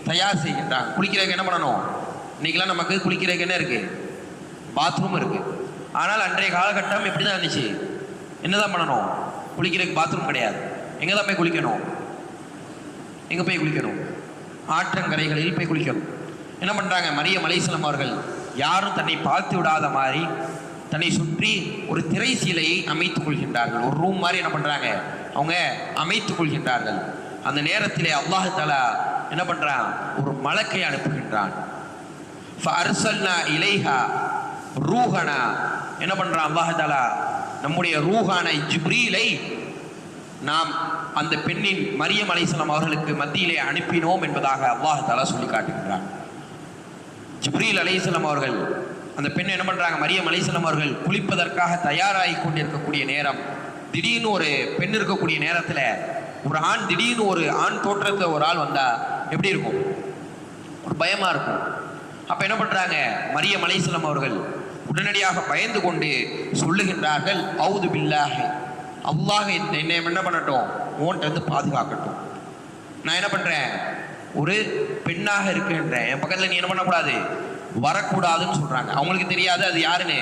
தயார் செய்கின்றாங்க. குளிக்கிறதுக்கு என்ன பண்ணணும்? இன்றைக்கெல்லாம் நமக்கு குளிக்கிறதுக்கு என்ன இருக்குது? பாத்ரூம் இருக்குது. ஆனால் அன்றைய காலகட்டம் எப்படி தான் இருந்துச்சு? என்ன தான் பண்ணணும்? குளிக்கிறதுக்கு பாத்ரூம் கிடையாது. எங்கே தான் போய் குளிக்கணும்? எங்கே போய் குளிக்கணும்? ஆற்றங்கரைகளில் போய் குளிக்கணும். என்ன பண்ணுறாங்க? மரியம் அலைஹிஸ்ஸலாம் அவர்கள் யாரும் தன்னை பார்த்து விடாத மாதிரி தன்னை சுற்றி ஒரு திரை சீலையை அமைத்துக் கொள்கின்றார்கள். ஒரு ரூம் மாதிரி என்ன பண்ணுறாங்க? அவங்க அமைத்துக் கொள்கின்றார்கள். அந்த நேரத்திலே அல்லாஹ் தஆலா என்ன பண்றான், ஒரு மலக்கை அனுப்புகின்றான். ஃபஅர்சல்னா இலைஹா ரூஹனா, என்ன பண்றான் அல்லாஹ் தஆலா, நம்முடைய ரூஹான ஜிப்ரீலை நாம் அந்த பெண்ணின் மரியம் அலைஹிஸ்ஸலாம் அவர்களுக்கு மத்தியிலே அனுப்பினோம் என்பதாக அல்லாஹ் தஆலா சொல்லி காட்டுகின்றான். ஜிப்ரீல் அலைஹிஸ்ஸலாம் அவர்கள் அந்த பெண் என்ன பண்றாங்க, மரியம் அலைஹிஸ்ஸலாம் அவர்கள் குளிப்பதற்காக தயாராகி கொண்டிருக்கக்கூடிய நேரம், திடீர்னு ஒரு பெண் இருக்கக்கூடிய நேரத்தில் ஒரு ஆண், திடீர்னு ஒரு ஆண் தோற்றத்தில் ஒரு ஆள் வந்தா எப்படி இருக்கும், ஒரு பயமா இருக்கும். அப்ப என்ன பண்றாங்க, மரியம் அலைஹிஸ்ஸலாம் அவர்கள் உடனடியாக பயந்து கொண்டு சொல்லுகின்றார்கள், அவுது பில்லாஹி, அல்லாஹ் என்னை என்ன பண்ணட்டும், ஓன்ட்டு பாதுகாக்கட்டும். நான் என்ன பண்றேன், ஒரு பெண்ணாக இருக்கின்றேன், என் பக்கத்தில் நீ என்ன பண்ணக்கூடாது, வரக்கூடாதுன்னு சொல்றாங்க. அவங்களுக்கு தெரியாது அது யாருன்னு,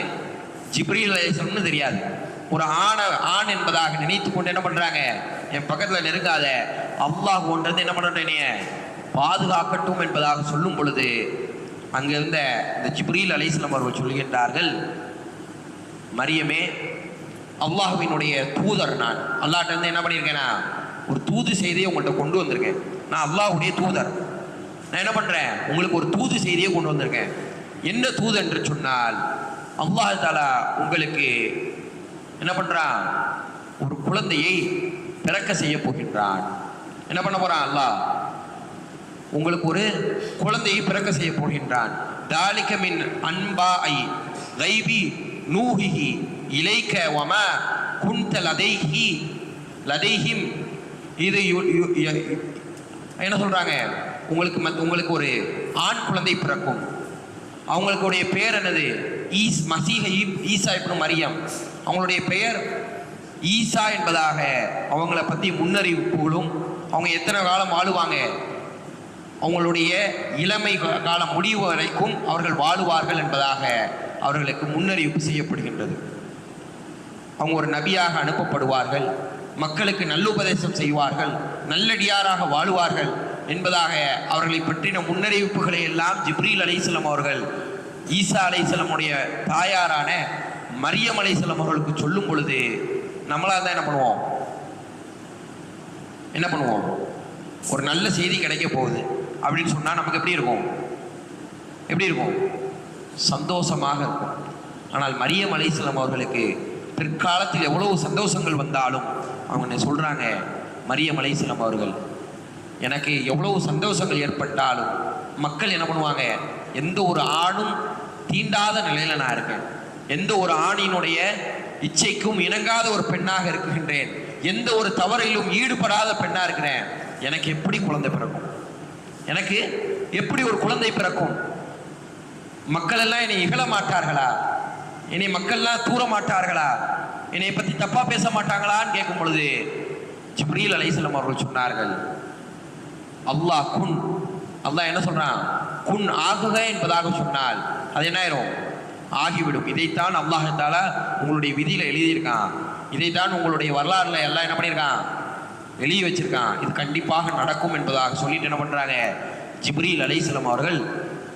ஜிப்ரீல் அலைஹிஸ்ஸலாம்னு தெரியாது. ஒரு ஆண் என்பதாக நினைத்து கொண்டு என்ன பண்றாங்க, என் பக்கத்தில் நெருங்காத, அல்லாஹ் ஒன்றது என்ன பண்ணட்டும், நீ பாதுகாக்கட்டும் என்பதாக சொல்லும் பொழுது அங்கிருந்த இந்த ஜிப்ரீல் அலைஹிஸ்ஸலாம் அவர்கள் சொல்கின்றார்கள், மரியமே, அல்லாஹ்வினுடைய தூதர் நான், அல்லாஹ்ட்ட இருந்து என்ன பண்ணியிருக்கேன்னா ஒரு தூது செய்தியை உங்கள்கிட்ட கொண்டு வந்திருக்கேன். நான் அல்லாஹ்வுடைய தூதர். நான் என்ன பண்றேன், உங்களுக்கு ஒரு தூது செய்தியை கொண்டு வந்திருக்கேன். என்ன தூது என்று சொன்னால், அல்லாஹ் தஆலா உங்களுக்கு என்ன பண்றான், ஒரு குழந்தையை பிறக்க செய்ய போகின்றான். என்ன பண்ண போறான், அல்லாஹ் உங்களுக்கு ஒரு குழந்தையை பிறக்க செய்ய போகின்றான். தாலிக மின் அன்பாஇ கைபி நூஹிஹி இலைக்க வமா குன்த லதைஹிம். இது என்ன சொல்றாங்க, உங்களுக்கு ஒரு ஆண் குழந்தை பிறக்கும். அவங்களுடைய பெயர் என்னது, ஈசா இப்னு மரியம். அவங்களுடைய பெயர் ஈசா என்பதாக அவங்கள பற்றி முன்னறிவிப்புகளும், அவங்க எத்தனை காலம் வாழுவாங்க, அவங்களுடைய இளமை காலம் முடிவு வரைக்கும் அவர்கள் வாழுவார்கள் என்பதாக அவர்களுக்கு முன்னறிவிப்பு செய்யப்படுகின்றது. அவங்க ஒரு நபியாக அனுப்பப்படுவார்கள், மக்களுக்கு நல்லுபதேசம் செய்வார்கள், நல்லடியாராக வாழுவார்கள் என்பதாக அவர்களை பற்றின முன்னறிவிப்புகளை எல்லாம் ஜிப்ரீல் அலைஹிஸ்ஸலாம் அவர்கள் ஈசா அலைஹிஸ்ஸலாமுடைய தாயாரான மரியம் அலைஹிஸ்ஸலாம் அவர்களுக்கு சொல்லும் பொழுது நம்மளாக தான் என்ன பண்ணுவோம், ஒரு நல்ல செய்தி கிடைக்க போகுது அப்படின்னு சொன்னால் நமக்கு எப்படி இருக்கும், சந்தோஷமாக இருக்கும். ஆனால் மரியம் அலைஹிஸ்ஸலாம் அவர்களுக்கு பிற்காலத்தில் எவ்வளவு சந்தோஷங்கள் வந்தாலும் அவங்க என்ன சொல்கிறாங்க, மரியம் அலைஹிஸ்ஸலாம் அவர்கள், எனக்கு எவ்வளவு சந்தோஷங்கள் ஏற்பட்டாலும் மக்கள் என்ன பண்ணுவாங்க, எந்த ஒரு ஆணும் தீண்டாத நிலையில் நான் இருக்கேன், எந்த ஒரு ஆணினுடைய இச்சைக்கும் இணங்காத ஒரு பெண்ணாக இருக்குகின்றேன், எந்த ஒரு தவறிலும் ஈடுபடாத பெண்ணாக இருக்கிறேன், எனக்கு எப்படி குழந்தை பிறக்கும், எனக்கு எப்படி ஒரு குழந்தை பிறக்கும், மக்கள் எல்லாம் என்னை இகழ மாட்டார்களா, என்னை மக்கள்லாம் தூர மாட்டார்களா, என்னை பற்றி தப்பா பேச மாட்டாங்களான்னு கேட்கும் பொழுது ஜிப்ரீல் அலைஹிஸ்ஸலாம் அவர்கள் சொன்னார்கள், அல்லாஹ் குன், அல்லாஹ் என்ன சொல்றான், குன் ஆகுக என்பதாக சொன்னால் அது என்ன ஆயிரும், ஆகிவிடும். இதைத்தான் அல்லாஹ் தஆலா உங்களுடைய விதியில எழுதியிருக்கான், இதைத்தான் உங்களுடைய வரலாறுல எல்லாம் என்ன பண்ணியிருக்கான், எழுதி வச்சிருக்கான், இது கண்டிப்பாக நடக்கும் என்பதாக சொல்லிட்டு என்ன பண்றாங்க, ஜிப்ரீல் அலைஹிஸ்ஸலாம் அவர்கள்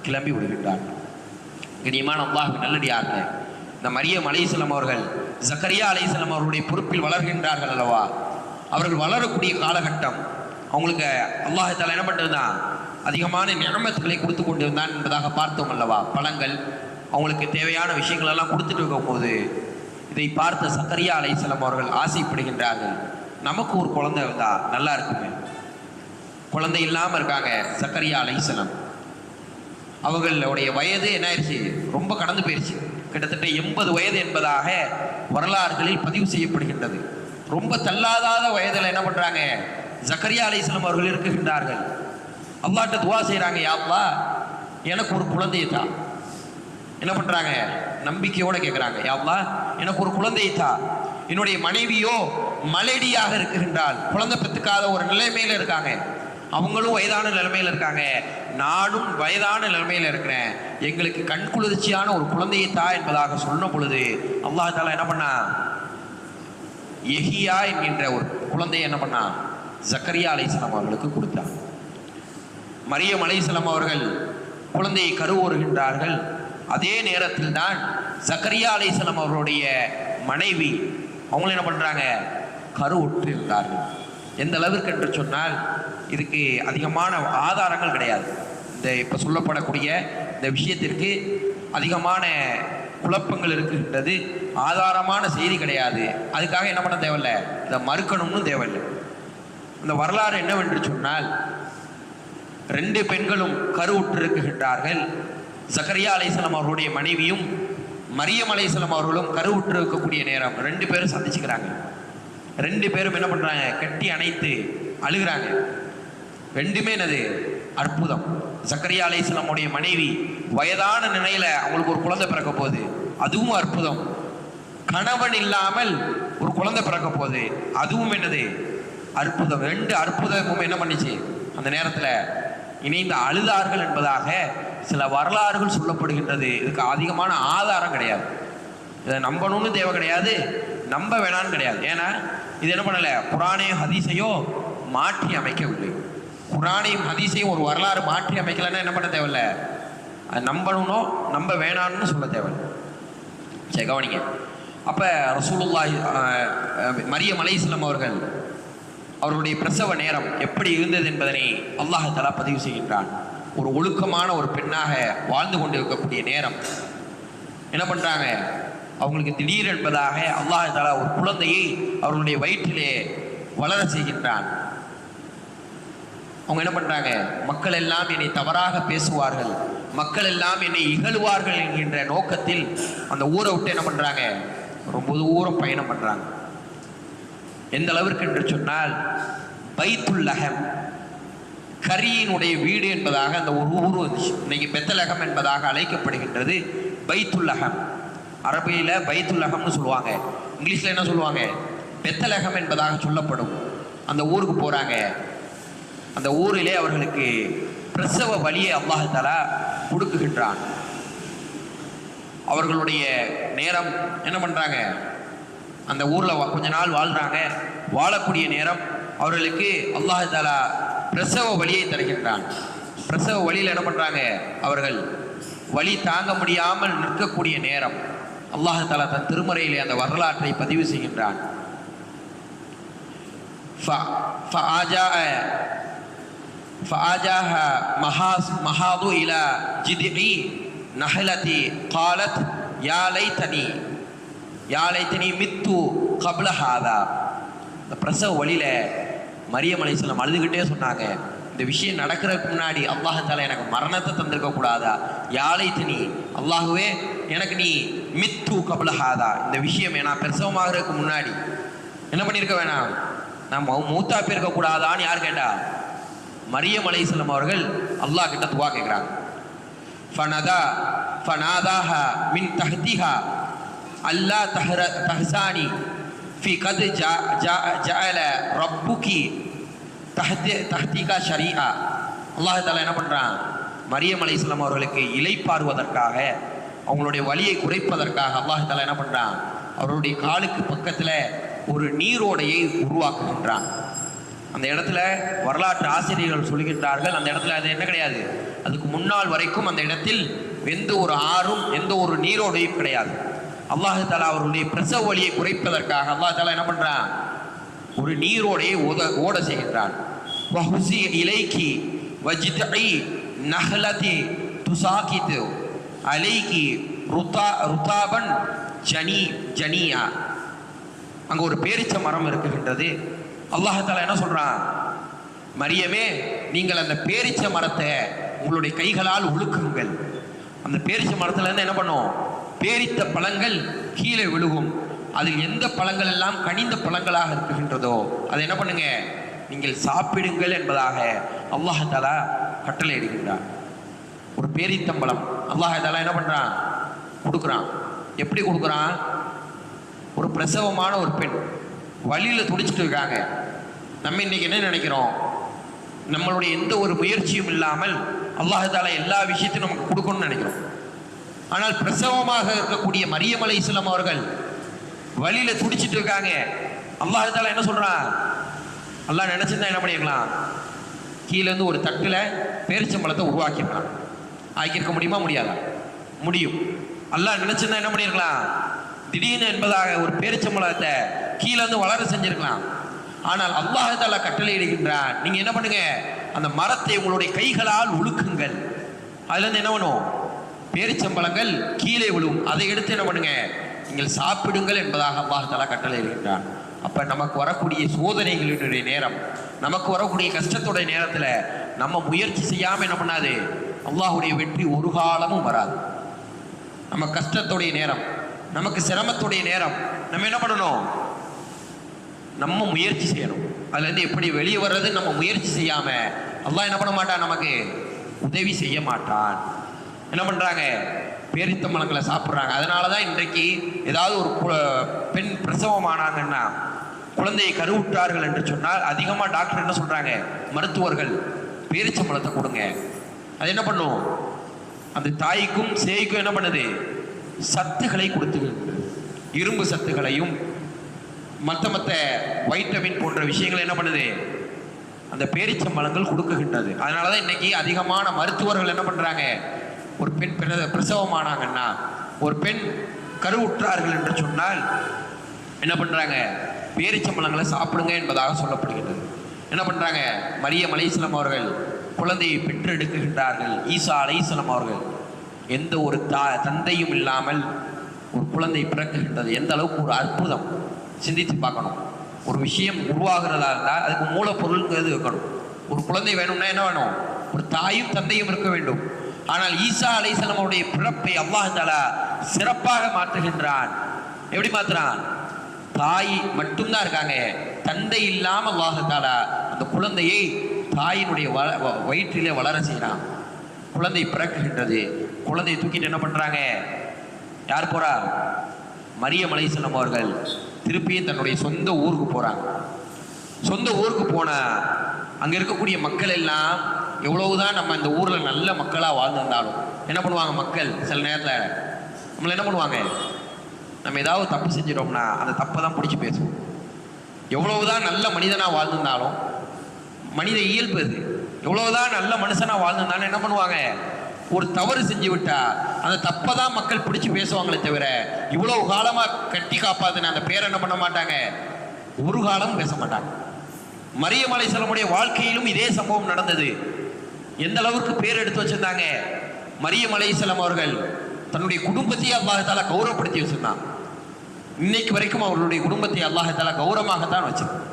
கிளம்பி விடுகின்றார். கண்ணியமான அல்லாஹ்வின் நல்லடியார்களே, இந்த மரியம் அலைஹிஸ்ஸலாம் அவர்கள் ஜக்கரியா அலைஹிஸ்ஸலாம் அவர்களுடைய பொறுப்பில் வளர்கின்றார்கள் அல்லவா, அவர்கள் வளரக்கூடிய காலகட்டம் அவங்களுக்கு அல்லாஹ் தஆலா என்ன பண்ணிருந்தான், அதிகமான நிஅமத்துகளை கொடுத்து கொண்டு இருந்தான் என்பதாக பார்த்தோம் அல்லவா. பழங்கள், அவங்களுக்கு தேவையான விஷயங்கள் எல்லாம் கொடுத்துட்டு இருக்கும்போது இதை பார்த்த ஜக்கரியா அலைஹிஸ்ஸலாம் அவர்கள் ஆசைப்படுகின்றார்கள், நமக்கு ஒரு குழந்தை இருந்தா நல்லா இருக்குமே. குழந்தை இல்லாமல் இருக்காங்க ஜக்கரியா அலைஹிஸ்ஸலாம். அவர்களுடைய வயது என்ன ஆயிடுச்சு, ரொம்ப கடந்து போயிடுச்சு. கிட்டத்தட்ட 80 வயது என்பதாக வரலாறுகளில் பதிவு செய்யப்படுகின்றது. ரொம்ப தள்ளாதாத வயதில் என்ன பண்றாங்க, ஜக்கரியா அலைஹிஸ்ஸலாம் அவர்கள் இருக்குகின்றார்கள். அல்லாஹ்ட்ட துவா செய்கிறாங்க, யா அல்லாஹ் எனக்கு ஒரு குழந்தையை தா. என்ன பண்றாங்க, நம்பிக்கையோட கேட்குறாங்க, யா அல்லாஹ் எனக்கு ஒரு குழந்தையை தா. என்னுடைய மனைவியோ மலடியாக இருக்குகின்றாள், குழந்தை பெற்றுக்காத ஒரு நிலைமையில இருக்காங்க, அவங்களும் வயதான நிலைமையில் இருக்காங்க, நானும் வயதான நிலைமையில் இருக்கிறேன், எங்களுக்கு கண் குளிர்ச்சியான ஒரு குழந்தையை தா என்பதாக சொன்ன பொழுது அல்லாஹ் தஆலா என்ன பண்ணா, யஹியா என்கின்ற ஒரு குழந்தையை என்ன பண்ணா, ஜக்கரியா அலைஹிஸ்ஸலாம் அவர்களுக்கு கொடுத்தார். மரியம் அலைஹிஸ்ஸலாம் அவர்கள் குழந்தையை கருவுறுகின்றார்கள். அதே நேரத்தில் தான் ஜக்கரியா அலைஹிஸ்ஸலாம் அவர்களுடைய மனைவி அவங்களும் என்ன பண்றாங்க, கருவுற்று இருந்தார்கள். எந்த அளவிற்கு என்று சொன்னால் இதுக்கு அதிகமான ஆதாரங்கள் கிடையாது. இந்த இப்போ சொல்லப்படக்கூடிய இந்த விஷயத்திற்கு அதிகமான குழப்பங்கள் இருக்குன்றது ஆதாரமான செய்தி கிடையாது. அதுக்காக என்ன பண்ண தேவையில்லை, இதை மறுக்கணும்னு தேவையில்லை. இந்த வரலாறு என்னவென்று சொன்னால், 2 பெண்களும் கருவுற்றிருக்கின்றார்கள். ஜக்கரியா அலைஹிஸ்ஸலாம் அவர்களுடைய மனைவியும் மரியம் அலைஹிஸ்ஸலாம் அவர்களும் கருவுற்றிருக்கக்கூடிய நேரம் 2 பேரும் சந்திச்சுக்கிறாங்க. 2 பேரும் என்ன பண்ணுறாங்க, கட்டி அணைத்து அழுகிறாங்க. 2மே என்னது, அற்புதம். ஜக்கரியா அலைஹிஸ்ஸலாமுடைய மனைவி வயதான நிலையில் அவங்களுக்கு ஒரு குழந்தை பிறக்க போகுது, அதுவும் அற்புதம். கணவன் இல்லாமல் ஒரு குழந்தை பிறக்க போகுது, அதுவும் என்னது, அற்புதம். 2 அற்புதமும் என்ன பண்ணிச்சு, அந்த நேரத்தில் இணைந்து அழுதார்கள் என்பதாக சில வரலாறுகள் சொல்லப்படுகின்றது. இதுக்கு அதிகமான ஆதாரம் கிடையாது. இதை நம்பணும்னு தேவை கிடையாது, நம்ப வேணான்னு கிடையாது. ஏன்னா இது என்ன பண்ணலை, குரானையும் ஹதீஸையோ மாற்றி அமைக்கவில்லை. குரானையும் ஹதீஸையும் ஒரு வரலாறு மாற்றி அமைக்கலைன்னா என்ன பண்ண தேவையில்லை, அது நம்பணும்னோ நம்ப வேணான்னு சொல்ல தேவையில்லை. சரி கவனிங்க. அப்போ ரசூலுல்லாஹி மரியம் அலைஹிஸ்ஸலாம் அவர்களுடைய பிரசவ நேரம் எப்படி இருந்தது என்பதனை அல்லாஹ் தஆலா பதிவு செய்கின்றான். ஒரு ஒழுக்கமான ஒரு பெண்ணாக வாழ்ந்து கொண்டு இருக்கக்கூடிய நேரம் என்ன பண்ணுறாங்க, அவங்களுக்கு திடீர் என்பதாக அல்லாஹ் தஆலா ஒரு குழந்தையை அவர்களுடைய வயிற்றிலே வளர செய்கின்றான். அவங்க என்ன பண்ணுறாங்க, மக்கள் எல்லாம் என்னை தவறாக பேசுவார்கள், மக்கள் எல்லாம் என்னை இகழுவார்கள் என்கின்ற நோக்கத்தில் அந்த ஊரை விட்டு என்ன பண்ணுறாங்க, ரொம்ப தூரம் பயணம் பண்ணுறாங்க. எந்த அளவிற்கு என்று சொன்னால், பைத்துல் லஹம், கரியினுடைய வீடு என்பதாக அந்த ஒரு ஊர் வந்துச்சு. இன்னைக்கு பெத்தலகம் என்பதாக அழைக்கப்படுகின்றது பைத்துல் லஹம். அரபியில் பைத்துல் லஹம்னு சொல்லுவாங்க, இங்கிலீஷில் என்ன சொல்லுவாங்க, பெத்தலகம் என்பதாக சொல்லப்படும். அந்த ஊருக்கு போகிறாங்க. அந்த ஊரிலே அவர்களுக்கு பிரசவ வலியை அல்லாஹ் தஆலா கொடுக்குகின்றான். அவர்களுடைய நேரம் என்ன பண்ணுறாங்க, அந்த ஊரில் கொஞ்ச நாள் வாழ்கிறாங்க. வாழக்கூடிய நேரம் அவர்களுக்கு அல்லாஹ் தஆலா பிரசவ வலியை தருகின்றான். பிரசவ வலியில் என்ன பண்ணுறாங்க, அவர்கள் வலி தாங்க முடியாமல் நிற்கக்கூடிய நேரம் அல்லாஹ் தஆலா தன் திருமறையிலே அந்த வரலாற்றை பதிவு செய்கின்றான். فآجاها مخاض إلى جذع نخلة قالت يا ليتني مت قبل هذا. இந்த பிரசவ வழியில் மரியம் அலைஹிஸ்ஸலாம் அழுதுகிட்டே சொன்னாங்க, இந்த விஷயம் நடக்கிறதுக்கு முன்னாடி அல்லாஹ் தஆலா எனக்கு மரணத்தை தந்திருக்க கூடாதா, யா லைத்தனி, அல்லாஹுவே எனக்கு நீ மித்து கப்ல ஹாதா, இந்த விஷயம் நான் பிரசவமாகிறதுக்கு முன்னாடி என்ன பண்ணியிருக்க வேணாம், நான் மூத்தா போயிருக்க கூடாதான்னு யார் கேட்டா, மரியம் அலைஹிஸ்ஸலாம் அவர்கள் அல்லாஹ் கிட்ட துவா கேட்குறாங்க. ஃபனாதாஹா மின் தஹ்திஹா அல்லா தஹ்சானி ஃபி கத் ஜஅல ரப்புகி தஹ்திகா ஷரீஆ. அல்லாஹ் தஆலா என்ன பண்ணுறான், மரியம் அலைஹிஸ்ஸலாம் அவர்களுக்கு இளைப்பாறுவதற்காக, அவங்களுடைய வலியை குறைப்பதற்காக அல்லாஹ் தஆலா என்ன பண்ணுறான், அவருடைய காலுக்கு பக்கத்தில் ஒரு நீரோடையை உருவாக்குகின்றான். அந்த இடத்துல வரலாற்று ஆசிரியர்கள் சொல்கின்றார்கள், அந்த இடத்துல அது என்ன கிடையாது, அதுக்கு முன்னால் வரைக்கும் அந்த இடத்தில் எந்த ஒரு ஆறும் எந்த ஒரு நீரோடையும் கிடையாது. அல்லாஹ் தஆலா அவருடைய பிரசவ வலியை குறைப்பதற்காக அல்லாஹ் தஆலா என்ன பண்ணுறான், ஒரு நீரோடையை ஓட செய்கின்றான். வஹுசி இலைக்கி வஜ்தஇ நஹ்லதி துசாகிது அலைக்கி ருதாபன் ஜனியா. அங்கே ஒரு பேரிச்ச மரம் இருக்குகின்றது. அல்லாஹ் தஆலா என்ன சொல்றான், மரியமே நீங்கள் அந்த பேரிச்ச மரத்தை உங்களுடைய கைகளால் உழுக்குங்கள். அந்த பேரிச்ச மரத்துல இருந்து என்ன பண்ணும், பேரித்த பழங்கள் கீழே விழுகும். அதில் எந்த பழங்கள் எல்லாம் கனிந்த பழங்களாக இருக்குகின்றதோ அதை என்ன பண்ணுங்க, நீங்கள் சாப்பிடுங்கள் என்பதாக அல்லாஹ் தஆலா கட்டளை இடுகின்றான். ஒரு பேரித்தம்பழம் அல்லாஹ் தஆலா என்ன பண்றான், கொடுக்குறான். எப்படி கொடுக்குறான், ஒரு பிரசவமான ஒரு பெண் வழியில் துடிச்சிட்டு இருக்காங்க. நம்ம இன்னைக்கு என்ன நினைக்கிறோம், நம்மளுடைய எந்த ஒரு முயற்சியும் இல்லாமல் அல்லாஹ் தஆலா எல்லா விஷயத்தையும் நமக்கு கொடுக்கணும்னு நினைக்கிறோம். ஆனால் பிரசவமாக இருக்கக்கூடிய மரியம் அலைஹிஸ்ஸலாம் அவர்கள் வழியில துடிச்சிட்டு இருக்காங்க. அல்லாஹ் தஆலா என்ன சொல்றான், அல்லாஹ் நினைச்சிருந்தா என்ன பண்ணிருக்கலாம், கீழே இருந்து ஒரு தட்டுல பேரிச்சம்பழத்தை உருவாக்கிருக்கலாம். ஆக்கியிருக்க முடியுமா, முடியாதா? முடியும். அல்லாஹ் நினைச்சிருந்தா என்ன பண்ணிருக்கலாம், திடீர்னு என்பதாக ஒரு பேரிச்சம்பழத்தை கீழே இருந்து வளர செஞ்சிருக்கலாம். ஆனால் அல்லாஹ் தஆலா கட்டளை இடுகின்றான், நீங்க என்ன பண்ணுங்க, அந்த மரத்தை உங்களுடைய கைகளால் உழுக்குங்கள். அதுல இருந்து என்ன பண்ணும், பேரிச்சம்பழங்கள் கீழே விழும், அதை எடுத்து என்ன பண்ணுங்க, நீங்கள் சாப்பிடுங்கள் என்பதாக அல்லாஹ் தஆலா கட்டளை இடுகின்றான். அப்ப நமக்கு வரக்கூடிய சோதனைகளுடைய நேரம், நமக்கு வரக்கூடிய கஷ்டத்துடைய நேரத்துல நம்ம முயற்சி செய்யாம என்ன பண்ணாது, அல்லாஹ்வுடைய வெற்றி ஒரு காலமும் வராது. நம்ம கஷ்டத்துடைய நேரம், நமக்கு சிரமத்துடைய நேரம், நம்ம என்ன பண்ணணும், நம்ம முயற்சி செய்யணும். அதுல இருந்து எப்படி வெளியே வர்றது, நம்ம முயற்சி செய்யாம அல்லாஹ் என்ன பண்ண மாட்டான், நமக்கு உதவி செய்ய மாட்டான். என்ன பண்றாங்க, பேரித்தம்பழங்களை சாப்பிட்றாங்க. அதனாலதான் இன்றைக்கு ஏதாவது ஒரு பெண் பிரசவமானாங்கன்னா, குழந்தையை கருவுற்றார்கள் என்று சொன்னால் அதிகமா டாக்டர் என்ன சொல்றாங்க, மருத்துவர்கள் பேரிச்சம்பழத்தை கொடுங்க. அது என்ன பண்ணும், அந்த தாய்க்கும் சேய்க்கும் என்ன பண்ணுது, சத்துக்களை கொடுத்துகிறது. இரும்பு சத்துக்களையும் மற்ற வைட்டமின் போன்ற விஷயங்களை என்ன பண்ணுது, அந்த பேரிச்சம்பழங்கள் கொடுக்குகின்றது. அதனாலதான் இன்னைக்கு அதிகமான மருத்துவர்கள் என்ன பண்றாங்க, ஒரு பெண் பிரசவமானாங்கன்னா, ஒரு பெண் கருவுற்றார்கள் என்று சொன்னால் என்ன பண்றாங்க, பேரிச்சம்பழங்களை சாப்பிடுங்க என்பதாக சொல்லப்படுகின்றது. என்ன பண்றாங்க, மரியம் அலைஹிஸ்ஸலாம் அவர்கள் குழந்தையை பெற்றெடுக்குகின்றார்கள். ஈசா அலைஹிஸ்ஸலாம் அவர்கள் எந்த ஒரு தந்தையும் இல்லாமல் ஒரு குழந்தை பிறக்குகின்றது. எந்த அளவுக்கு ஒரு அற்புதம், சிந்தித்து பார்க்கணும். ஒரு விஷயம் உருவாகிறதா இருந்தால் அதுக்கு மூலப்பொருள்ங்கிறது இருக்கணும். ஒரு குழந்தை வேணும்னா என்ன வேணும், ஒரு தாயும் தந்தையும் இருக்க வேண்டும். ஆனால் ஈசா அலைஹிஸ்ஸலாம் அவருடைய பிறப்பை அல்லாஹ் தஆலா சிறப்பாக மாற்றுகின்றான். எப்படி மாற்றுறான், தாய் மட்டும்தான் இருக்காங்க, தந்தை இல்லாம அல்லாஹ் தஆலா அந்த குழந்தையை தாயினுடைய வயிற்றிலே வளர செய்யறான். குழந்தை பிறக்குகின்றது. குழந்தையை தூக்கிட்டு என்ன பண்றாங்க, யார் போறா, மரியம் அலைஹிஸ்ஸலாம் அவர்கள் திருப்பியும் தன்னுடைய சொந்த ஊருக்கு போறாங்க. சொந்த ஊருக்கு போன அங்க இருக்கக்கூடிய மக்கள் எல்லாம், எவ்வளவுதான் நம்ம இந்த ஊர்ல நல்ல மக்களா வாழ்ந்திருந்தாலும் என்ன பண்ணுவாங்க, மக்கள் சில நேரத்துல நம்மள என்ன பண்ணுவாங்க, நம்ம ஏதாவது தப்பு செஞ்சிடோம்னா அந்த தப்பை தான் பிடிச்சி பேசுவோம். எவ்வளவுதான் நல்ல மனிதனா வாழ்ந்திருந்தாலும், மனித இயல்பு அது, எவ்வளவுதான் நல்ல மனுஷனா வாழ்ந்திருந்தாலும் என்ன பண்ணுவாங்க, ஒரு தவறு செஞ்சு விட்டா அந்த தப்பை தான் மக்கள் பிடிச்சி பேசுவாங்களே தவிர, இவ்வளவு காலமா கட்டி காப்பாத்தின அந்த பேரை என்ன பண்ண மாட்டாங்க, ஒரு காலமும் பேச மாட்டாங்க. மரியம் அலைஹிஸ்ஸலாமுடைய வாழ்க்கையிலும் இதே சம்பவம் நடந்தது. எந்த அளவுக்கு பேர் எடுத்து வச்சிருந்தாங்க, மரியம் அலைஹிஸ்ஸலாம் அவர்கள் தன்னுடைய குடும்பத்தையே அல்லாஹ் தஆலா கௌரவப்படுத்தி வச்சிருந்தான். இன்னைக்கு வரைக்கும் அவர்களுடைய குடும்பத்தை அல்லாஹ் தஆலா கௌரவமாகத்தான் வச்சிருக்கான்.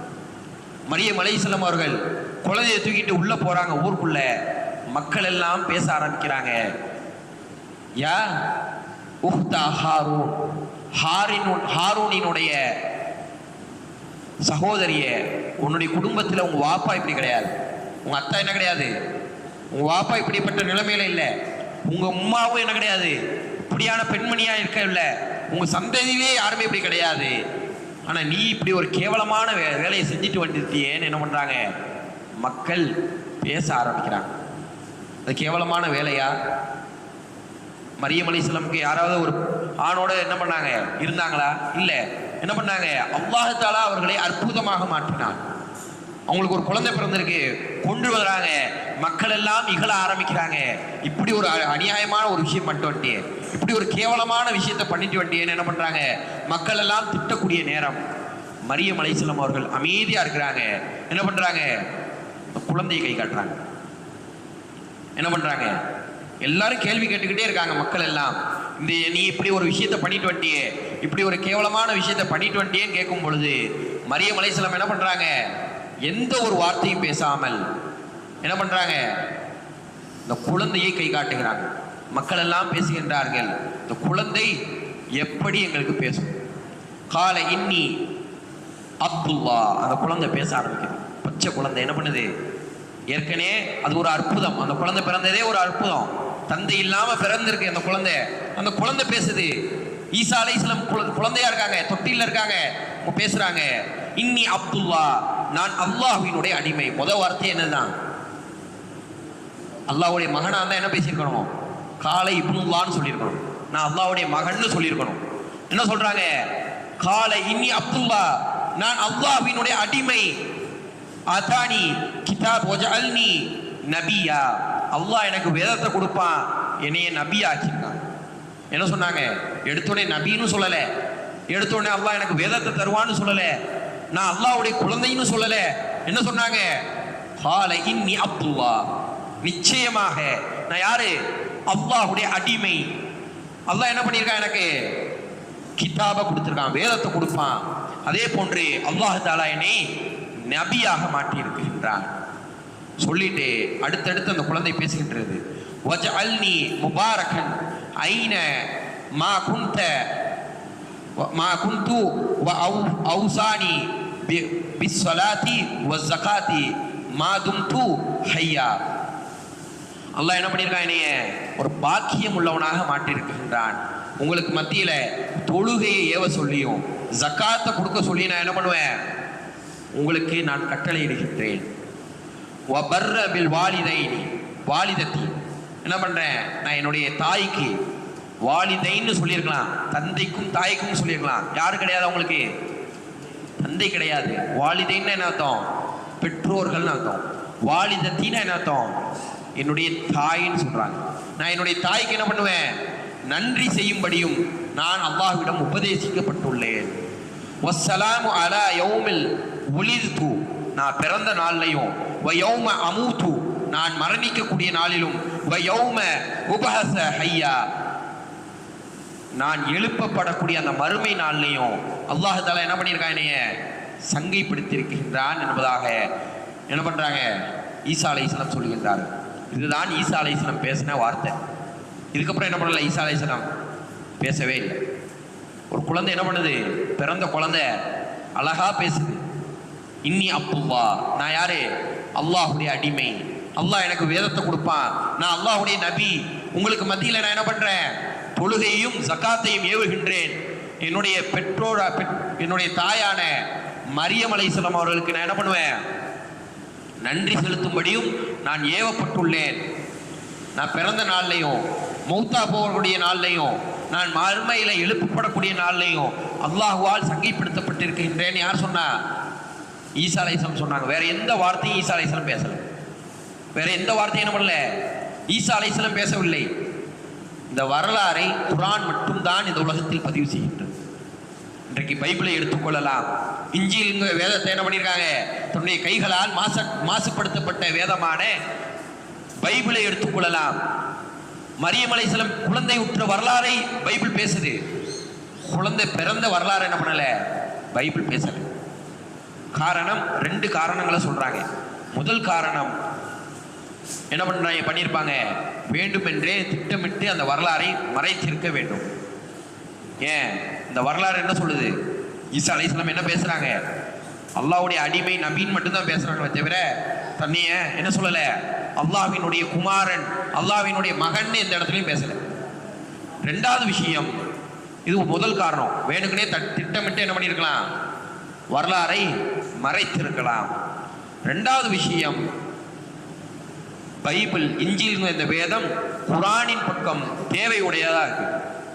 மரியம் அலைஹிஸ்ஸலாம் அவர்கள் குழந்தையை தூக்கிட்டு உள்ள போறாங்க. ஊருக்குள்ள மக்கள் எல்லாம் பேச ஆரம்பிக்கிறாங்க, யா உஹ்தா ஹாரூன், ஹாரூனினுடைய சகோதரிய, உன்னுடைய குடும்பத்தில் உங்க வாப்பா இப்படி கிடையாது, உங்க அத்தா என்ன கிடையாது, உங்க வாப்பா இப்படிப்பட்ட நிலைமையில இல்லை, உங்க உம்மாவும் என்ன கிடையாது, இப்படியான பெண்மணியா இருக்கவில்லை, உங்க சந்ததியிலே யாருமே இப்படி கிடையாது. ஆனா நீ இப்படி ஒரு கேவலமான வேலையை செஞ்சுட்டு வந்துட்டியேன்னு என்ன பண்றாங்க, மக்கள் பேச ஆரம்பிக்கிறாங்க. அது கேவலமான வேலையா? மரியம் அலைஹிஸ்ஸலாமுக்கு யாராவது ஒரு ஆணோட என்ன பண்ணாங்க, இருந்தாங்களா? இல்லை. என்ன பண்ணாங்க, அல்லாஹ் தஆலா அவர்களை அற்புதமாக மாற்றினான். அவங்களுக்கு ஒரு குழந்தை பிறந்திருக்கு, கொண்டு வர்றாங்க, மக்கள் எல்லாம் இகழ ஆரம்பிக்கிறாங்க. இப்படி ஒரு அநியாயமான ஒரு விஷயம் பண்ணிட்டு வண்டியே, இப்படி ஒரு கேவலமான விஷயத்தை பண்ணிட்டு வண்டியேன்னு என்ன பண்றாங்க, மக்கள் எல்லாம் திட்டக்கூடிய நேரம் மரியம் அலைஹிஸ்ஸலாம் அவர்கள் அமைதியா இருக்கிறாங்க. என்ன பண்றாங்க, குழந்தையை கை காட்டுறாங்க. என்ன பண்றாங்க, எல்லாரும் கேள்வி கேட்டுக்கிட்டே இருக்காங்க. மக்கள் எல்லாம் இந்த நீ இப்படி ஒரு விஷயத்தை பண்ணிட்டு வண்டியே, இப்படி ஒரு கேவலமான விஷயத்தை பண்ணிட்டு வண்டியேன்னு கேட்கும் பொழுது மரியம் அலைஹிஸ்ஸலாம் என்ன பண்றாங்க, எந்த ஒரு வார்த்தையும் பேசாமல் என்ன பண்றாங்க, இந்த குழந்தையை கை காட்டுகிறாங்க. மக்கள் எல்லாம் பேசுகின்றார்கள், இந்த குழந்தை எப்படி எங்களுக்கு பேசும். கால இன்னி அப்துல்லா, அந்த குழந்தை பேச ஆரம்பிக்குது. பச்சை குழந்தை என்ன பண்ணுது, ஏற்கனவே அது ஒரு அற்புதம். அந்த குழந்தை பிறந்ததே ஒரு அற்புதம். தந்தை இல்லாம பிறந்திருக்கு அந்த குழந்தை. அந்த குழந்தை பேசுது. ஈசா அலைஹிஸ்ஸலாம் குழந்தையா இருக்காங்க, தொட்டில இருக்காங்க, பேசுறாங்க. இன்னி அப்துல்லா, நான் அல்லாஹ்வினுடைய அடிமை. முதல் வார்த்தை என்னதுதான், அல்லாஹ்வுடைய மகனா இருந்தா என்ன பேசியிருக்கணும், காலை இப்னுல்லான்னு சொல்லியிருக்கணும். நான் அல்லாஹ்வுடைய மகன்னு சொல்லியிருக்கணும். என்ன சொல்றாங்க, காலை இன்னி அப்துல்லா, நான் அல்லாஹ்வினுடைய அடிமை. ஆதானி கிதாப் வஜஅல்னி நபியா, அல்லாஹ் எனக்கு வேதத்தை கொடுப்பான், என்னைய நபியா ஆக்கிருக்கான். என்ன சொன்னாங்க, எடுத்தோடனே நபின்னு சொல்லலை, எடுத்தோடனே அல்லாஹ் எனக்கு வேதத்தை தருவான்னு சொல்லலை. நான் அல்லாஹ்வுடைய குழந்தைன்னு சொல்லல. என்ன சொன்னாங்க? கால இன்னி அப்துல்லா, நிச்சயமாக நான் யாரு? அல்லாஹ்வுடைய அடிமை. அல்லாஹ் என்ன பண்ணியிருக்கான்? எனக்கு கிதாபை கொடுத்திருக்கான், வேதத்தை கொடுப்பான். அதே போன்று அல்லாஹ் தஆலா என்னை நபியாக மாற்றி இருக்கின்றான் சொல்லிட்டு அடுத்தடுத்து அந்த குழந்தை பேசுகின்றது. வஜஅல்னி முபாரக்கன் ஐன மா குன்து வ அவுசானி பிஸ்ஸலாத்தி வஸ்ஸகாத்தி மா தும்து ஹய்யா. அல்லாஹ் என்ன பண்ணியிருக்கான்? என்னைய ஒரு பாக்கியம் உள்ளவனாக மாற்றியிருக்கின்றான். உங்களுக்கு மத்தியில தொழுகையை ஏவ சொல்லியும் ஜக்காத்தை கொடுக்க சொல்லி நான் என்ன பண்ணுவேன்? உங்களுக்கு நான் கட்டளை இடுகின்றேன். வாலிதத்தி என்ன பண்றேன்? நான் என்னுடைய தாய்க்கு வாலிதைன்னு சொல்லியிருக்கலாம், தந்தைக்கும் தாய்க்கும் சொல்லியிருக்கலாம். யாரு கிடையாது அவங்களுக்கு? தந்தை கிடையாது. வாலிதைன்னு என்ன அர்த்தம்? பெற்றோர்கள்னு அர்த்தம். வாலிதத்தின்னு என்ன அர்த்தம்? என்னுடைய தாயின்னு சொல்றாங்க. நான் என்னுடைய தாய்க்கு என்ன பண்ணுவேன்? நன்றி செய்யும்படியும் நான் அல்லாஹ்விடம் உபதேசிக்கப்பட்டுள்ளேன். வஸ்ஸலாமு அலா யௌமில் உலிது, நான் பிறந்த நாளிலையும், வ யௌம அமூது, நான் மரணிக்கக்கூடிய நாளிலும், வ யௌம உபஹஸ ஹய்யா, நான் எழுப்பப்படக்கூடிய அந்த மறுமை நாளிலையும் அல்லாஹ் தஆலா என்ன பண்ணியிருக்கான்? என்னைய சங்கைப்படுத்தியிருக்கின்றான் என்பதாக என்ன பண்றாங்க? ஈசா அலைஹிஸ்ஸலாம் சொல்லுகின்றார். இதுதான் ஈசா அலைஹிஸ்ஸலாம் பேசின வார்த்தை. இதுக்கப்புறம் என்ன பண்ணல? ஈசா அலைஹிஸ்ஸலாம் பேசவே இல்லை. ஒரு குழந்தை என்ன பண்ணுது? பிறந்த குழந்தை அழகா பேசுது. இன்னி அப்துல்லா, நான் யாரு? அல்லாஹ்வுடைய அடிமை. அல்லாஹ் எனக்கு வேதத்தை கொடுப்பான். நான் அல்லாஹ்வுடைய நபி. உங்களுக்கு மத்தியில் நான் என்ன பண்றேன்? தொழுகையும் ஜக்காத்தையும் ஏவுகின்றேன். என்னுடைய என்னுடைய தாயான மரியம் அலைஹிஸ்ஸலாம் அவர்களுக்கு நான் என்ன பண்ணுவேன்? நன்றி செலுத்தும்படியும் நான் ஏவப்பட்டுள்ளேன். நான் பிறந்த நாள்லையும், மௌத்தா போகக்கூடிய நாள்லையும், நான் மறுமையில எழுப்பப்படக்கூடிய நாள்லையும் அல்லாஹ்வால் சங்கைப்படுத்தப்பட்டிருக்கின்றேன். யார் சொன்னா? ஈசா அலைஹிஸ்ஸலாம் சொன்னாங்க. வேற எந்த வார்த்தையும் ஈசா அலைஹிஸ்ஸலாம் பேசல. வேற எந்த வார்த்தையும் என்ன பண்ணல? ஈசா அலைஹிஸ்ஸலாம் பேசவில்லை. இந்த வரலாறை குர்ஆன் மட்டும்தான் இந்த உலகத்தில் பதிவு செய்கின்றது. இன்றைக்கு பைபிளை எடுத்துக்கொள்ளலாம். இஞ்சில் வேதத்தை என்ன பண்ணியிருக்காங்க? தன்னுடைய கைகளால் மாசுபடுத்தப்பட்ட வேதமான பைபிளை எடுத்துக்கொள்ளலாம். மரியம் அலைஹிஸ்ஸலாம் குழந்தை உற்ற வரலாறை பைபிள் பேசுது. குழந்தை பிறந்த வரலாறு என்ன பண்ணல? பைபிள் பேசல. காரணம், ரெண்டு காரணங்களை சொல்றாங்க. முதல் காரணம் என்ன பண்ணியிருப்பாங்க? வேண்டுமென்றே திட்டமிட்டு அந்த வரலாறை மறைத்திருக்க வேண்டும். ஏன்? இந்த வரலாறு என்ன சொல்லுது? ஈசா அலைஹிஸ்ஸலாம் என்ன பேசுறாங்க? அல்லாஹ்வுடைய அடிமை நபின்னு மட்டும்தான் பேசுறாங்களே தவிர தன்னைய என்ன சொல்லல? அல்லாஹ்வினுடைய குமாரன், அல்லாஹ்வினுடைய மகன் எந்த இடத்துலையும் பேசல. ரெண்டாவது விஷயம், இது முதல் காரணம். வேணுக்குனே திட்டமிட்டு என்ன பண்ணியிருக்கலாம்? வரலாறை மறைத்திருக்கலாம். ரெண்டாவது விஷயம், பைபிள் இஞ்சில் இந்த வேதம் குர்ஆனின் பக்கம் தேவை உடையதா இருக்கு.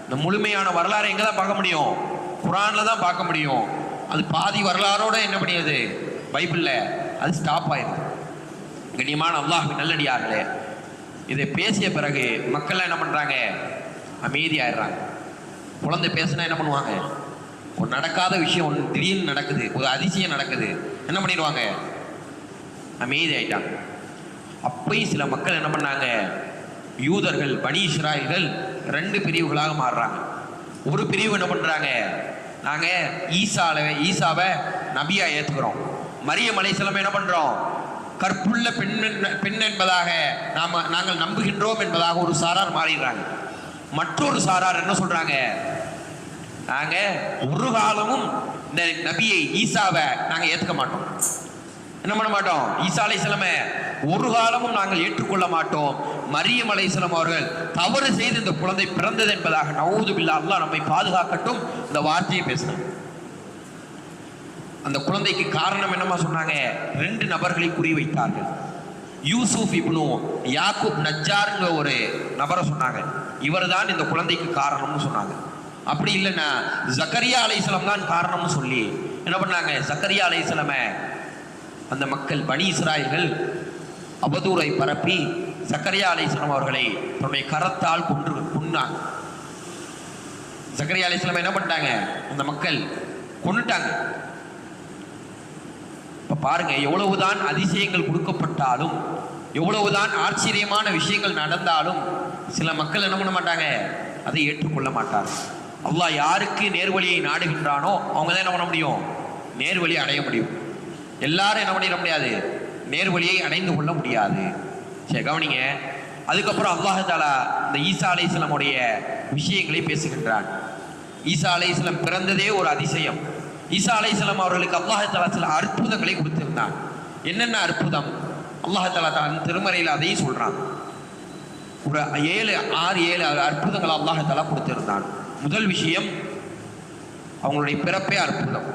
இந்த முழுமையான வரலாறு எங்க தான் பார்க்க முடியும்? குர்ஆன்ல தான் பார்க்க முடியும். அது பாதி வரலாறோட என்ன பண்ணியது? பைபிள்ல அது ஸ்டாப் ஆயிடுது. கண்ணியமான அல்லாஹ்வின் நல்லடியார்களே, இதை பேசிய பிறகு மக்கள் என்ன பண்றாங்க? அமைதியாயிடுறாங்க. குழந்தை பேசினா என்ன பண்ணுவாங்க? ஒரு நடக்காத விஷயம் ஒன்று திடீர்னு நடக்குது, ஒரு அதிசயம் நடக்குது, என்ன பண்ணிடுவாங்க? அமைதி ஆயிட்டாங்க. அப்பயும் சில மக்கள் என்ன பண்ணாங்க? யூதர்கள், பனி இஸ்ராயீல்கள் ரெண்டு பிரிவுகளாக மாறுறாங்க. ஒரு பிரிவு என்ன பண்றாங்க? நாங்க ஈசாவை நபியா ஏத்துக்கிறோம். மரியம் அலைஹிஸ்ஸலாம் என்ன பண்றோம்? கற்புள்ள பெண் என்பதாக நாங்கள் நம்புகின்றோம் என்பதாக ஒரு சாரார் மாறிடுறாங்க. மற்றொரு சாரார் என்ன சொல்றாங்க? நாங்க ஒரு காலமும் இந்த நபியை ஈசாவை நாங்க ஏத்துக்க மாட்டோம். என்ன பண்ண மாட்டோம்? ஈசா அலைஹிஸ்ஸலாமை ஒரு காலமும் நாங்கள் ஏற்றுக்கொள்ள மாட்டோம். மரியம் அலைஹிஸ்ஸலாம் அவர்கள் தவறு செய்து இந்த குழந்தை பிறந்தது என்பதாக நஊது பில்லாஹ், அல்லாஹ் நம்மை பாதுகாக்கட்டும், இந்த வார்த்தையை பேசினாங்க. அந்த குழந்தைக்கு காரணம் என்னமா சொன்னாங்க? ரெண்டு நபர்களை குறி வைத்தார்கள். யூசுப் இப்னு யாக்கூப் நஜ்ஜார்ங்கிற ஒரு நபரை சொன்னாங்க. இவர் தான் இந்த குழந்தைக்கு காரணம்னு சொன்னாங்க. அப்படி இல்லைன்னா ஜக்கரியா அலைஹிஸ்ஸலாம் தான் காரணம்னு சொல்லி என்ன பண்ணாங்க? ஜக்கரியா அலைஹிஸ்ஸலாமை அந்த மக்கள் பனி இஸ்ராயீல்கள் அவதூறை பரப்பி ஜக்கரியா அலைஹிஸ்ஸலாம் அவர்களை தன்னுடைய கரத்தால் கொன்னாங்க. ஜக்கரியா அலைஹிஸ்ஸலாம் என்ன பண்ணிட்டாங்க? அந்த மக்கள் கொன்னுட்டாங்க. பாருங்க, எவ்வளவுதான் அதிசயங்கள் கொடுக்கப்பட்டாலும், எவ்வளவுதான் ஆச்சரியமான விஷயங்கள் நடந்தாலும் சில மக்கள் என்ன பண்ண மாட்டாங்க, அதை ஏற்றுக்கொள்ள மாட்டார். அல்லாஹ் யாருக்கு நேர்வழியை நாடுகின்றானோ அவங்க தான் என்ன பண்ண முடியும், நேர்வழியை அடைய முடியும். எல்லாரும் என்ன பண்ணிட முடியாது, நேர்வழியை அடைந்து கொள்ள முடியாது. சரி கவனிங்க. அதுக்கப்புறம் அல்லாஹ் தஆலா இந்த ஈசா அலைஹிஸ்ஸலாமுடைய விஷயங்களை பேசுகின்றான். ஈசா அலைஹிஸ்ஸலாம் பிறந்ததே ஒரு அதிசயம். ஈசா அலைஹிஸ்ஸலாம் அவர்களுக்கு அல்லாஹ் தஆலா சில அற்புதங்களை கொடுத்திருந்தான். என்னென்ன அற்புதம் அல்லாஹ் தஆலா தன் திருமறையில் அதையும் சொல்றான். ஒரு 6-7 அற்புதங்களை அல்லாஹ் தஆலா கொடுத்திருந்தான். முதல் விஷயம் அவங்களுடைய பிறப்பே அற்புதம்.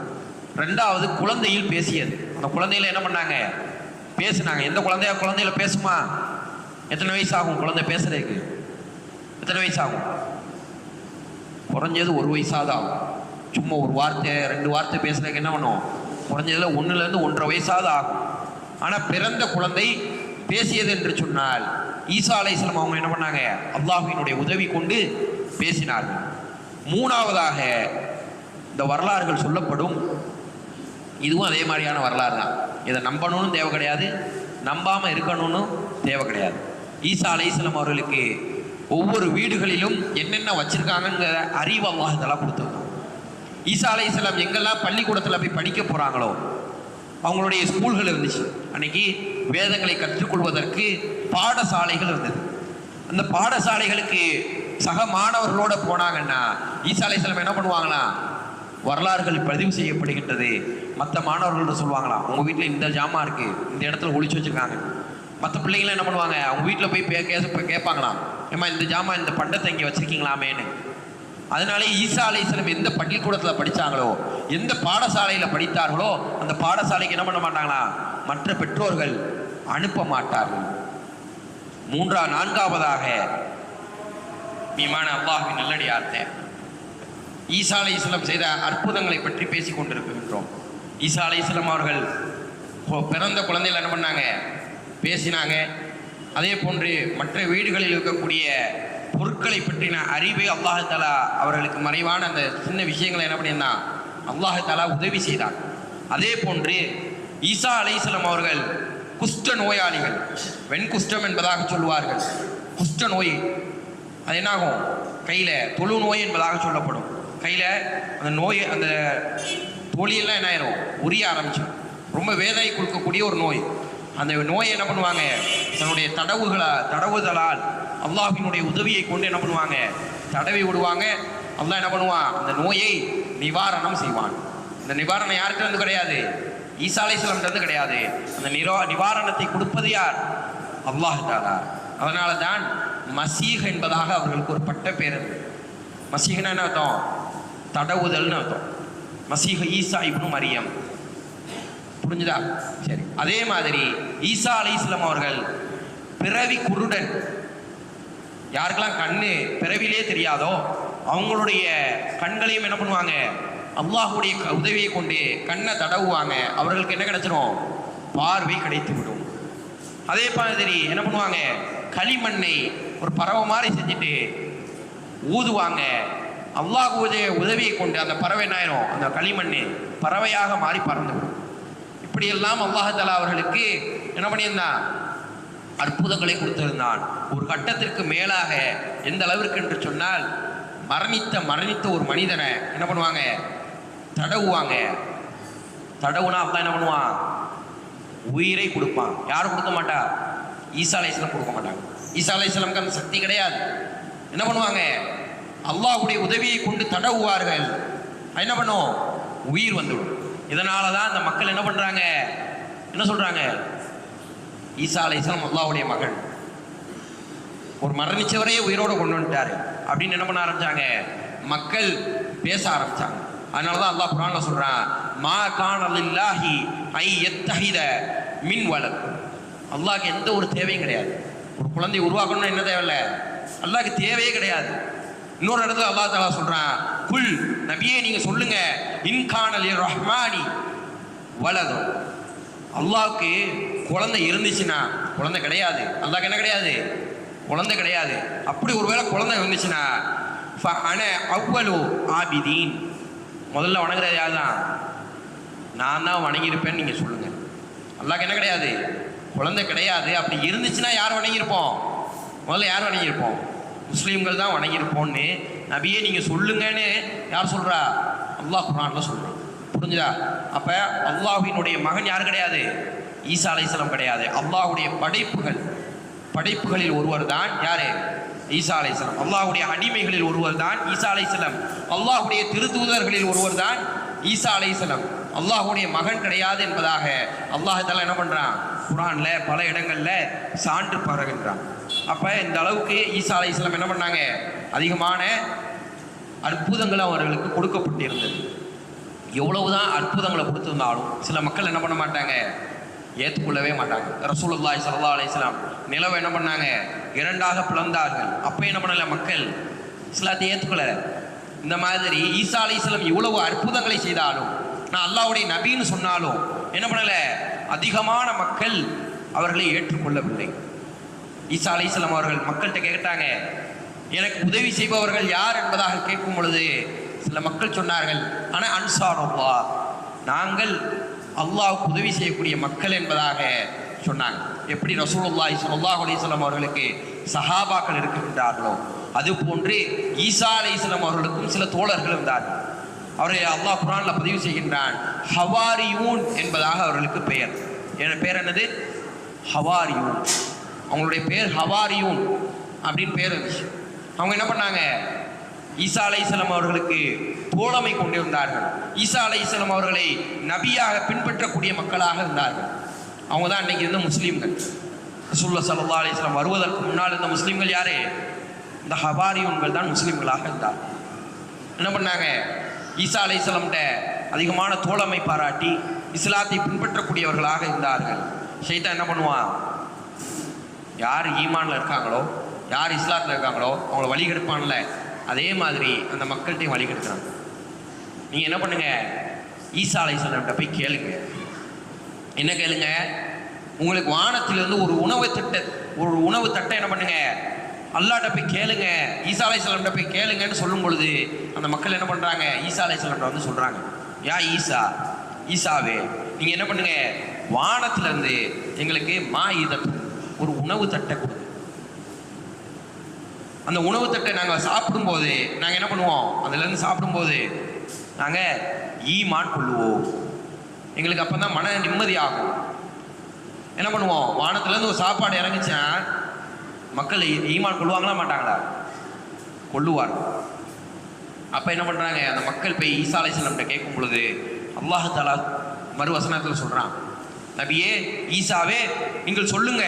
ரெண்டாவது குழந்தையில் பேசியது. அந்த குழந்தையில என்ன பண்ணாங்க, பேசுனாங்க. எந்த குழந்தையில பேசுமா? எத்தனை வயசு ஆகும் குழந்தை பேசுறதுக்கு? எத்தனை வயசு ஆகும்? குறைஞ்சது 1 வயசாவது ஆகும். சும்மா ஒரு வார்த்தை 2 வார்த்தை பேசுறதுக்கு என்ன பண்ணும், குறைஞ்சதுல 1லேருந்து 1.5 வயசாவது ஆகும். ஆனால் பிறந்த குழந்தை பேசியது என்று சொன்னால் ஈசா அலைஹிஸ்ஸலாம் அவங்க என்ன பண்ணாங்க, அல்லாஹ்வினுடைய உதவி கொண்டு பேசினார்கள். மூணாவதாக இந்த வரலாறுகள் சொல்லப்படும். இதுவும் அதே மாதிரியான வரலாறு தான். இதை நம்பணும்னு தேவை கிடையாது, நம்பாமல் இருக்கணும்னு தேவை கிடையாது. ஈசா அலைஹிஸ்ஸலாம் அவர்களுக்கு ஒவ்வொரு வீடுகளிலும் என்னென்ன வச்சிருக்காங்கிற அறிவு அல்லாஹ் தஆலா கொடுத்துருக்காங்க. ஈசா அலைஹிஸ்ஸலாம் எங்கெல்லாம் பள்ளிக்கூடத்தில் போய் படிக்க போகிறாங்களோ அவங்களுடைய ஸ்கூல்கள் இருந்துச்சு. அன்னைக்கு வேதங்களை கற்றுக்கொள்வதற்கு பாடசாலைகள் இருந்தது. அந்த பாடசாலைகளுக்கு சக மாணவர்களோட போனாங்கன்னா ஈசா அலைஹிஸ்ஸலாம் என்ன பண்ணுவாங்களா, வரலாறுகள் பதிவு செய்யப்படுகின்றது. மற்ற மாணவர்கள்ட்ட சொல்லுவாங்களாம், உங்கள் வீட்டில் இந்த ஜாமான் இருக்குது, இந்த இடத்துல ஒளிச்சு வச்சுருக்காங்க. மற்ற பிள்ளைங்களாம் என்ன பண்ணுவாங்க, அவங்க வீட்டில் போய் கேட்பாங்களாம், ஏம்மா இந்த ஜாமான் இந்த பண்டத்தை இங்கே வச்சுருக்கீங்களாமேன்னு. அதனாலே ஈசா அலைஹிஸ்ஸலாம் எந்த பள்ளிக்கூடத்தில் படித்தாங்களோ, எந்த பாடசாலையில் படித்தார்களோ அந்த பாடசாலைக்கு என்ன பண்ண மாட்டாங்களா, மற்ற பெற்றோர்கள் அனுப்ப மாட்டார்கள். நான்காவதாக மீமான அல்லாஹ்வின் நல்லடியார்த்த ஈசா அலைஹிஸ்ஸலாம் செய்த அற்புதங்களை பற்றி பேசி கொண்டிருக்கின்றோம். ஈசா அலைஹிஸ்ஸலாம் அவர்கள் பிறந்த குழந்தைகள் என்ன பண்ணாங்க, பேசினாங்க. அதே போன்று மற்ற வீடுகளில் இருக்கக்கூடிய பொருட்களை பற்றின அறிவை அல்லாஹ் தஆலா அவர்களுக்கு மறைவான அந்த சின்ன விஷயங்களை என்ன பண்ணியிருந்தான், அல்லாஹ் தஆலா உதவி செய்தார். அதே போன்று ஈசா அலைஹிஸ்ஸலாம் அவர்கள் குஷ்ட நோயாளிகள், வெண்குஷ்டம் என்பதாக சொல்வார்கள். குஷ்ட நோய் அது என்னாகும், கையில் தொழு நோய் என்பதாக சொல்லப்படும். கையில் அந்த நோய், அந்த தொழியெல்லாம் என்ன ஆயிரும், உரிய ஆரம்பிச்சு ரொம்ப வேதனை கொடுக்கக்கூடிய ஒரு நோய். அந்த நோயை என்ன பண்ணுவாங்க, தன்னுடைய தடவுதலால் அல்லாஹ்வினுடைய உதவியை கொண்டு என்ன பண்ணுவாங்க, தடவி விடுவாங்க. அல்லாஹ் என்ன பண்ணுவான், அந்த நோயை நிவாரணம் செய்வான். இந்த நிவாரணம் யார்கிட்ட இருந்து கிடையாது, ஈசா அலைஹிஸ்ஸலாம் இருந்து கிடையாது. அந்த நிவாரணத்தை கொடுப்பது யார், அல்லாஹ் தஆலா. அதனால தான் மசீஹ் என்பதாக அவர்களுக்கு ஒரு பட்ட பேர். மசீஹ்னா என்ன அர்த்தம், தடவுதல்னு அர்த்தம். மசீஹ் ஈசா இப்னு மரியம், புரிஞ்சுதா? சரி. அதே மாதிரி ஈசா அலைஹிஸ்ஸலாம் அவர்கள் பிறவி குருடன். யாருக்கெல்லாம் கண்ணு பிறவிலே தெரியாதோ அவங்களுடைய கண்களையும் என்ன பண்ணுவாங்க, அல்லாஹ்வுடைய உதவியை கொண்டு கண்ணை தடவுவாங்க. அவர்களுக்கு என்ன கிடைச்சிடும், பார்வை கிடைத்து விடும். அதே மாதிரி என்ன பண்ணுவாங்க, களிமண்ணை ஒரு பறவை மாதிரி செஞ்சுட்டு ஊதுவாங்க. அல்லாஹ்வுடைய உதவியை கொண்டு அந்த பறவை என்ன ஆயிரும், அந்த களிமண் பறவையாக மாறி பறந்து விடும். இப்படியெல்லாம் அல்லாஹ் தஆலா அவர்களுக்கு என்ன பண்ணியிருந்தான், அற்புதங்களை கொடுத்திருந்தான். ஒரு கட்டத்திற்கு மேலாக எந்த அளவிற்கு என்று சொன்னால், மரணித்த ஒரு மனிதனை என்ன பண்ணுவாங்க, தடவுவாங்க. தடவுனா அல்லாஹ் என்ன பண்ணுவான், உயிரை கொடுப்பான். யாரும் கொடுக்க மாட்டா, ஈசா அலைஹிஸ்ஸலாம் கொடுக்க மாட்டாங்க. ஈசா அலைஹிஸ்ஸலாமுக்கு அந்த சக்தி கிடையாது. என்ன பண்ணுவாங்க, அல்லாஹ்வுடைய உதவியை கொண்டு தடவுவார்கள். என்ன பண்ணும், உயிர் வந்துவிடும். இதனால தான் அந்த மக்கள் என்ன பண்ணுறாங்க, என்ன சொல்கிறாங்க, ஈசா அலைஹிஸ்ஸலாம் அல்லாஹ்வுடைய மகன், ஒரு மரணிச்சவரையே உயிரோடு கொண்டு வந்துட்டாரு அப்படின்னு என்ன பண்ண ஆரம்பிச்சாங்க, மக்கள் பேச ஆரம்பிச்சாங்க. அதனால தான் அல்லாஹ் குர்ஆன்ல சொல்கிறான், மா கான லில்லாஹி ஐ யத்தஹித மின் வலத். அல்லாஹ்க்கு எந்த ஒரு தேவையும் கிடையாது. ஒரு குழந்தையை உருவாக்கணும்னு என்ன தேவையில்லை, அல்லாஹ்க்கு தேவையே கிடையாது. இன்னொரு இடத்துல அல்லாஹ் தஆலா சொல்றான், குல் நபியே நீங்க சொல்லுங்க, இன்கான லிர் ரஹ்மானி வலது. அல்லாஹ்க்கு குழந்தை இருந்துச்சுன்னா, குழந்தை கிடையாது, அல்லாஹ்க்கு என்ன கிடையாது, குழந்தை கிடையாது. அப்படி ஒருவேளை குழந்தை இருந்துச்சுன்னா ஃபஅன அவ்வலு ஆபிதீன், முதல்ல வணங்குறது யார் தான், நான் தான் வணங்கியிருப்பேன்னு நீங்கள் சொல்லுங்கள். அல்லாஹ்க்கு என்ன கிடையாது? குழந்தை கிடையாது. அப்படி இருந்துச்சுன்னா யார் வணங்கியிருப்போம்? முதல்ல யார் வணங்கியிருப்போம்? முஸ்லீம்கள் தான் வணங்கியிருப்போம்னு நபியே நீங்கள் சொல்லுங்கன்னு யார் சொல்கிறா? அல்லாஹ் குர்ஆன்ல சொல்கிறான். புரிஞ்சுதா? அப்போ அல்லாஹ்வினுடைய மகன் யார் கிடையாது? ஈசா அலைஹிஸ்ஸலாம் கிடையாது. அல்லாஹ்வுடைய படைப்புகளில் ஒருவர் தான் யாரு? ஈசா அலைஹிஸ்ஸலாம். அல்லாஹ்வுடைய அடிமைகளில் ஒருவர் தான் ஈசா அலைஹிஸ்ஸலாம். அல்லாஹ்வுடைய திருத்தூதர்களில் ஒருவர் தான் ஈசா அலைஹிஸ்ஸலாம். அல்லாஹ்வுடைய மகன் கிடையாது என்பதாக அல்லாஹ் தஆலா என்ன பண்ணுறான்? குர்ஆன்ல பல இடங்களில் சான்று பரவுகின்றான். அப்போ இந்த அளவுக்கு ஈசா அலைஹிஸ்ஸலாம் என்ன பண்ணாங்க? அதிகமான அற்புதங்கள் அவர்களுக்கு கொடுக்கப்பட்டிருந்தது. எவ்வளவுதான் அற்புதங்களை கொடுத்திருந்தாலும் சில மக்கள் என்ன பண்ண மாட்டாங்க? ஏற்றுக்கொள்ளவே மாட்டாங்க. ரசூலுல்லாஹி ஸல்லல்லாஹு அலைஹி வஸல்லம் நிலவை என்ன பண்ணாங்க? இரண்டாக பிளந்தார்கள். அப்போ என்ன பண்ணல? மக்கள் இஸ்லாத்தை ஏற்றுக்கொள்ள. இந்த மாதிரி ஈசா அலைஹிஸ்ஸலாம் இவ்வளவு அற்புதங்களை செய்தாலும், நான் அல்லாஹ்வுடைய நபின்னு சொன்னாலும் என்ன பண்ணல? அதிகமான மக்கள் அவர்களை ஏற்றுக்கொள்ளவில்லை. ஈசா அலைஹிஸ்ஸலாம் அவர்கள் மக்கள்கிட்ட கேட்டாங்க, எனக்கு உதவி செய்பவர்கள் யார் என்பதாக கேட்கும் பொழுது சில மக்கள் சொன்னார்கள், ஆனால் அன்சாருல்லாஹ், நாங்கள் அல்லாஹ்வுக்கு உதவி செய்யக்கூடிய மக்கள் என்பதாக சொன்னாங்க. எப்படி ரசூலுல்லாஹி ஸல்லல்லாஹு அலைஹி வஸல்லம் அவர்களுக்கு சஹாபாக்கள் இருக்கின்றார்களோ அதுபோன்று ஈசா அலைஹிஸ்ஸலாம் அவர்களுக்கும் சில தோழர்கள் இருந்தார்கள். அவரை அல்லாஹ் குர்ஆன்ல பதிவு செய்கின்றான். ஹவாரியூன் என்பதாக அவர்களுக்கு பெயர். பேர் என்னது? ஹவாரியூன். அவங்களுடைய பேர் ஹவாரியூன் அப்படின்னு பேர் இருந்துச்சு. அவங்க என்ன பண்ணாங்க? ஈசா அலைஹிஸ்ஸலாம் அவர்களுக்கு தோழமை கொண்டிருந்தார்கள். ஈசா அலைஹிஸ்ஸலாம் அவர்களை நபியாக பின்பற்றக்கூடிய மக்களாக இருந்தார்கள். அவங்க தான் அன்னைக்கு இருந்த முஸ்லீம்கள். ரசூலுல்லாஹி ஸல்லல்லாஹு அலைஹி வஸல்லம் வருவதற்கு முன்னால் இருந்த முஸ்லீம்கள் யாரு? இந்த ஹவாரியூன்கள் தான் முஸ்லீம்களாக இருந்தார்கள். என்ன பண்ணாங்க? ஈசா அலைஹிஸ்ஸலாம்கிட்ட அதிகமான தோழமை பாராட்டி இஸ்லாத்தை பின்பற்றக்கூடியவர்களாக இருந்தார்கள். ஷைத்தான் என்ன பண்ணுவான்? யார் ஈமான்ல இருக்காங்களோ, யார் இஸ்லாத்தில் இருக்காங்களோ அவங்கள வழி கெடுப்பான்ல, அதே மாதிரி அந்த மக்கள்கிட்டையும் வழி கெடுக்கிறாங்க. நீங்கள் என்ன பண்ணுங்க? ஈசா அலைஹிஸ்ஸலாம்கிட்ட போய் கேளுங்க. என்ன கேளுங்க? உங்களுக்கு வானத்திலிருந்து ஒரு உணவு தட்டை என்ன பண்ணுங்க? அல்லாஹ்ட்ட போய் கேளுங்க, ஈசா அலைஹிஸ்ஸலாம்கிட்ட போய் கேளுங்கன்னு சொல்லும் பொழுது அந்த மக்கள் என்ன பண்ணுறாங்க? ஈசா அலைஹிஸ்ஸலாம்கிட்ட வந்து சொல்கிறாங்க, யா ஈசாவே, நீங்கள் என்ன பண்ணுங்க? வானத்திலிருந்து எங்களுக்கு ஒரு உணவு தட்டை கொடுங்க. அந்த உணவு தட்டை நாங்கள் சாப்பிடும்போது நாங்கள் என்ன பண்ணுவோம்? அதுலேருந்து சாப்பிடும்போது நாங்கள் ஈமான் கொள்ளுவோம். எங்களுக்கு அப்போ தான் மன நிம்மதி ஆகும். என்ன பண்ணுவோம்? வானத்துலேருந்து ஒரு சாப்பாடு இறங்குச்சா மக்கள் ஈமான் கொள்ளுவாங்களா மாட்டாங்களா? கொள்ளுவார். அப்போ என்ன பண்ணுறாங்க? அந்த மக்கள் போய் ஈசா அலைஹிஸ்ஸலாம்கிட்ட கேட்கும் பொழுது அல்லாஹ் தஆலா மறுவசனத்தில் சொல்கிறான், நபியே ஈசாவே, நீங்கள் சொல்லுங்க,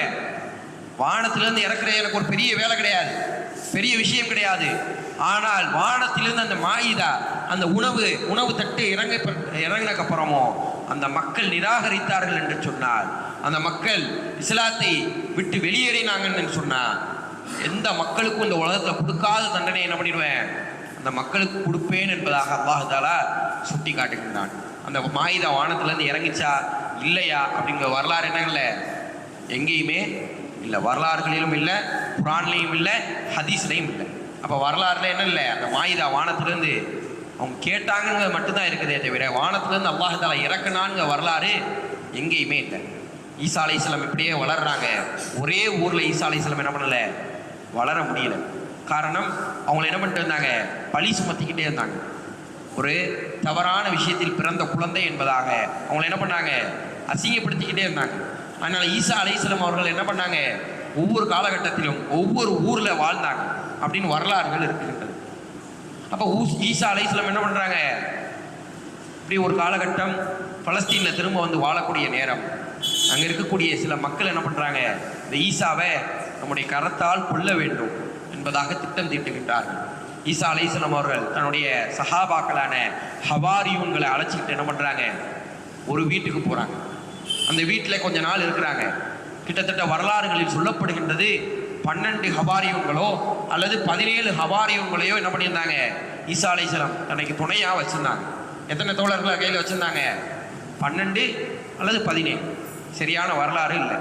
வானத்திலிருந்து இறக்குற எனக்கு ஒரு பெரிய வேலை கிடையாது, பெரிய விஷயம் கிடையாது. ஆனால் வானத்திலிருந்து அந்த மாயிதா, அந்த உணவு தட்டு இறங்கினக்கப்புறமோ அந்த மக்கள் நிராகரித்தார்கள் என்று சொன்னால், அந்த மக்கள் இஸ்லாத்தை விட்டு வெளியேறினாங்கன்னு சொன்னால், எந்த மக்களுக்கும் இந்த உலகத்தில் கொடுக்காத தண்டனை என்ன பண்ணிடுவேன்? அந்த மக்களுக்கு கொடுப்பேன் என்பதாக அல்லாஹ் தஆலா சுட்டி காட்டுகின்றான். அந்த மாயிதா வானத்திலேருந்து இறங்கிச்சா இல்லையா அப்படிங்கிற வரலாறு என்ன இல்லை, எங்கேயுமே இல்லை. வரலாறுகளிலும் இல்லை, குர்ஆன்லையும் இல்லை, ஹதீஸ்லையும் இல்லை. அப்போ வரலாறுல என்ன இல்லை? அந்த மாயிதா வானத்திலேருந்து அவங்க கேட்டாங்க மட்டும்தான் இருக்குதே தவிர வானத்திலேருந்து அல்லாஹ் தஆலா இறக்குனாங்க வரலாறு எங்கேயுமே இல்லை. ஈசா அலைஹிஸ்ஸலாம் இப்படியே வளர்றாங்க. ஒரே ஊரில் ஈசா அலைஹிஸ்ஸலாம் என்ன பண்ணலை? வளர முடியல. காரணம், அவங்கள என்ன பண்ணிட்டு இருந்தாங்க? பழி சுமத்திக்கிட்டே இருந்தாங்க. ஒரு தவறான விஷயத்தில் பிறந்த குழந்தை என்பதாக அவங்கள என்ன பண்ணாங்க? அசிங்கப்படுத்திக்கிட்டே இருந்தாங்க. அதனால் ஈசா அலைஹிஸ்ஸலாம் அவர்கள் என்ன பண்ணாங்க? ஒவ்வொரு காலகட்டத்திலும் ஒவ்வொரு ஊரில் வாழ்ந்தாங்க அப்படின்னு வரலாறுகள் இருக்கின்றது. அப்போ ஈசா அலைஹிஸ்ஸலாம் என்ன பண்ணுறாங்க? இப்படி ஒரு காலகட்டம் பலஸ்தீனில் திரும்ப வந்து வாழக்கூடிய நேரம், அங்கே இருக்கக்கூடிய சில மக்கள் என்ன பண்ணுறாங்க? இந்த ஈசாவை நம்முடைய கரத்தால் கொல்ல வேண்டும் என்பதாக திட்டம் தீட்டுகின்றார்கள். ஈசா அலைஹிஸ்ஸலாம் அவர்கள் தன்னுடைய சஹாபாக்களான ஹவாரியூன்களை அழைச்சிக்கிட்டு என்ன பண்ணுறாங்க? ஒரு வீட்டுக்கு போகிறாங்க. அந்த வீட்டில் கொஞ்ச நாள் இருக்கிறாங்க. கிட்டத்தட்ட வரலாறுகளில் சொல்லப்படுகின்றது 12 ஹவாரியூன்களோ அல்லது 17 ஹவாரியூன்களையோ என்ன பண்ணியிருந்தாங்க? ஈசா அலைஹிஸ்ஸலாம் தனக்கு துணையாக வச்சுருந்தாங்க. எத்தனை தோழர்களை கையில் வச்சுருந்தாங்க? 12 அல்லது 17, சரியான வரலாறு இல்லை.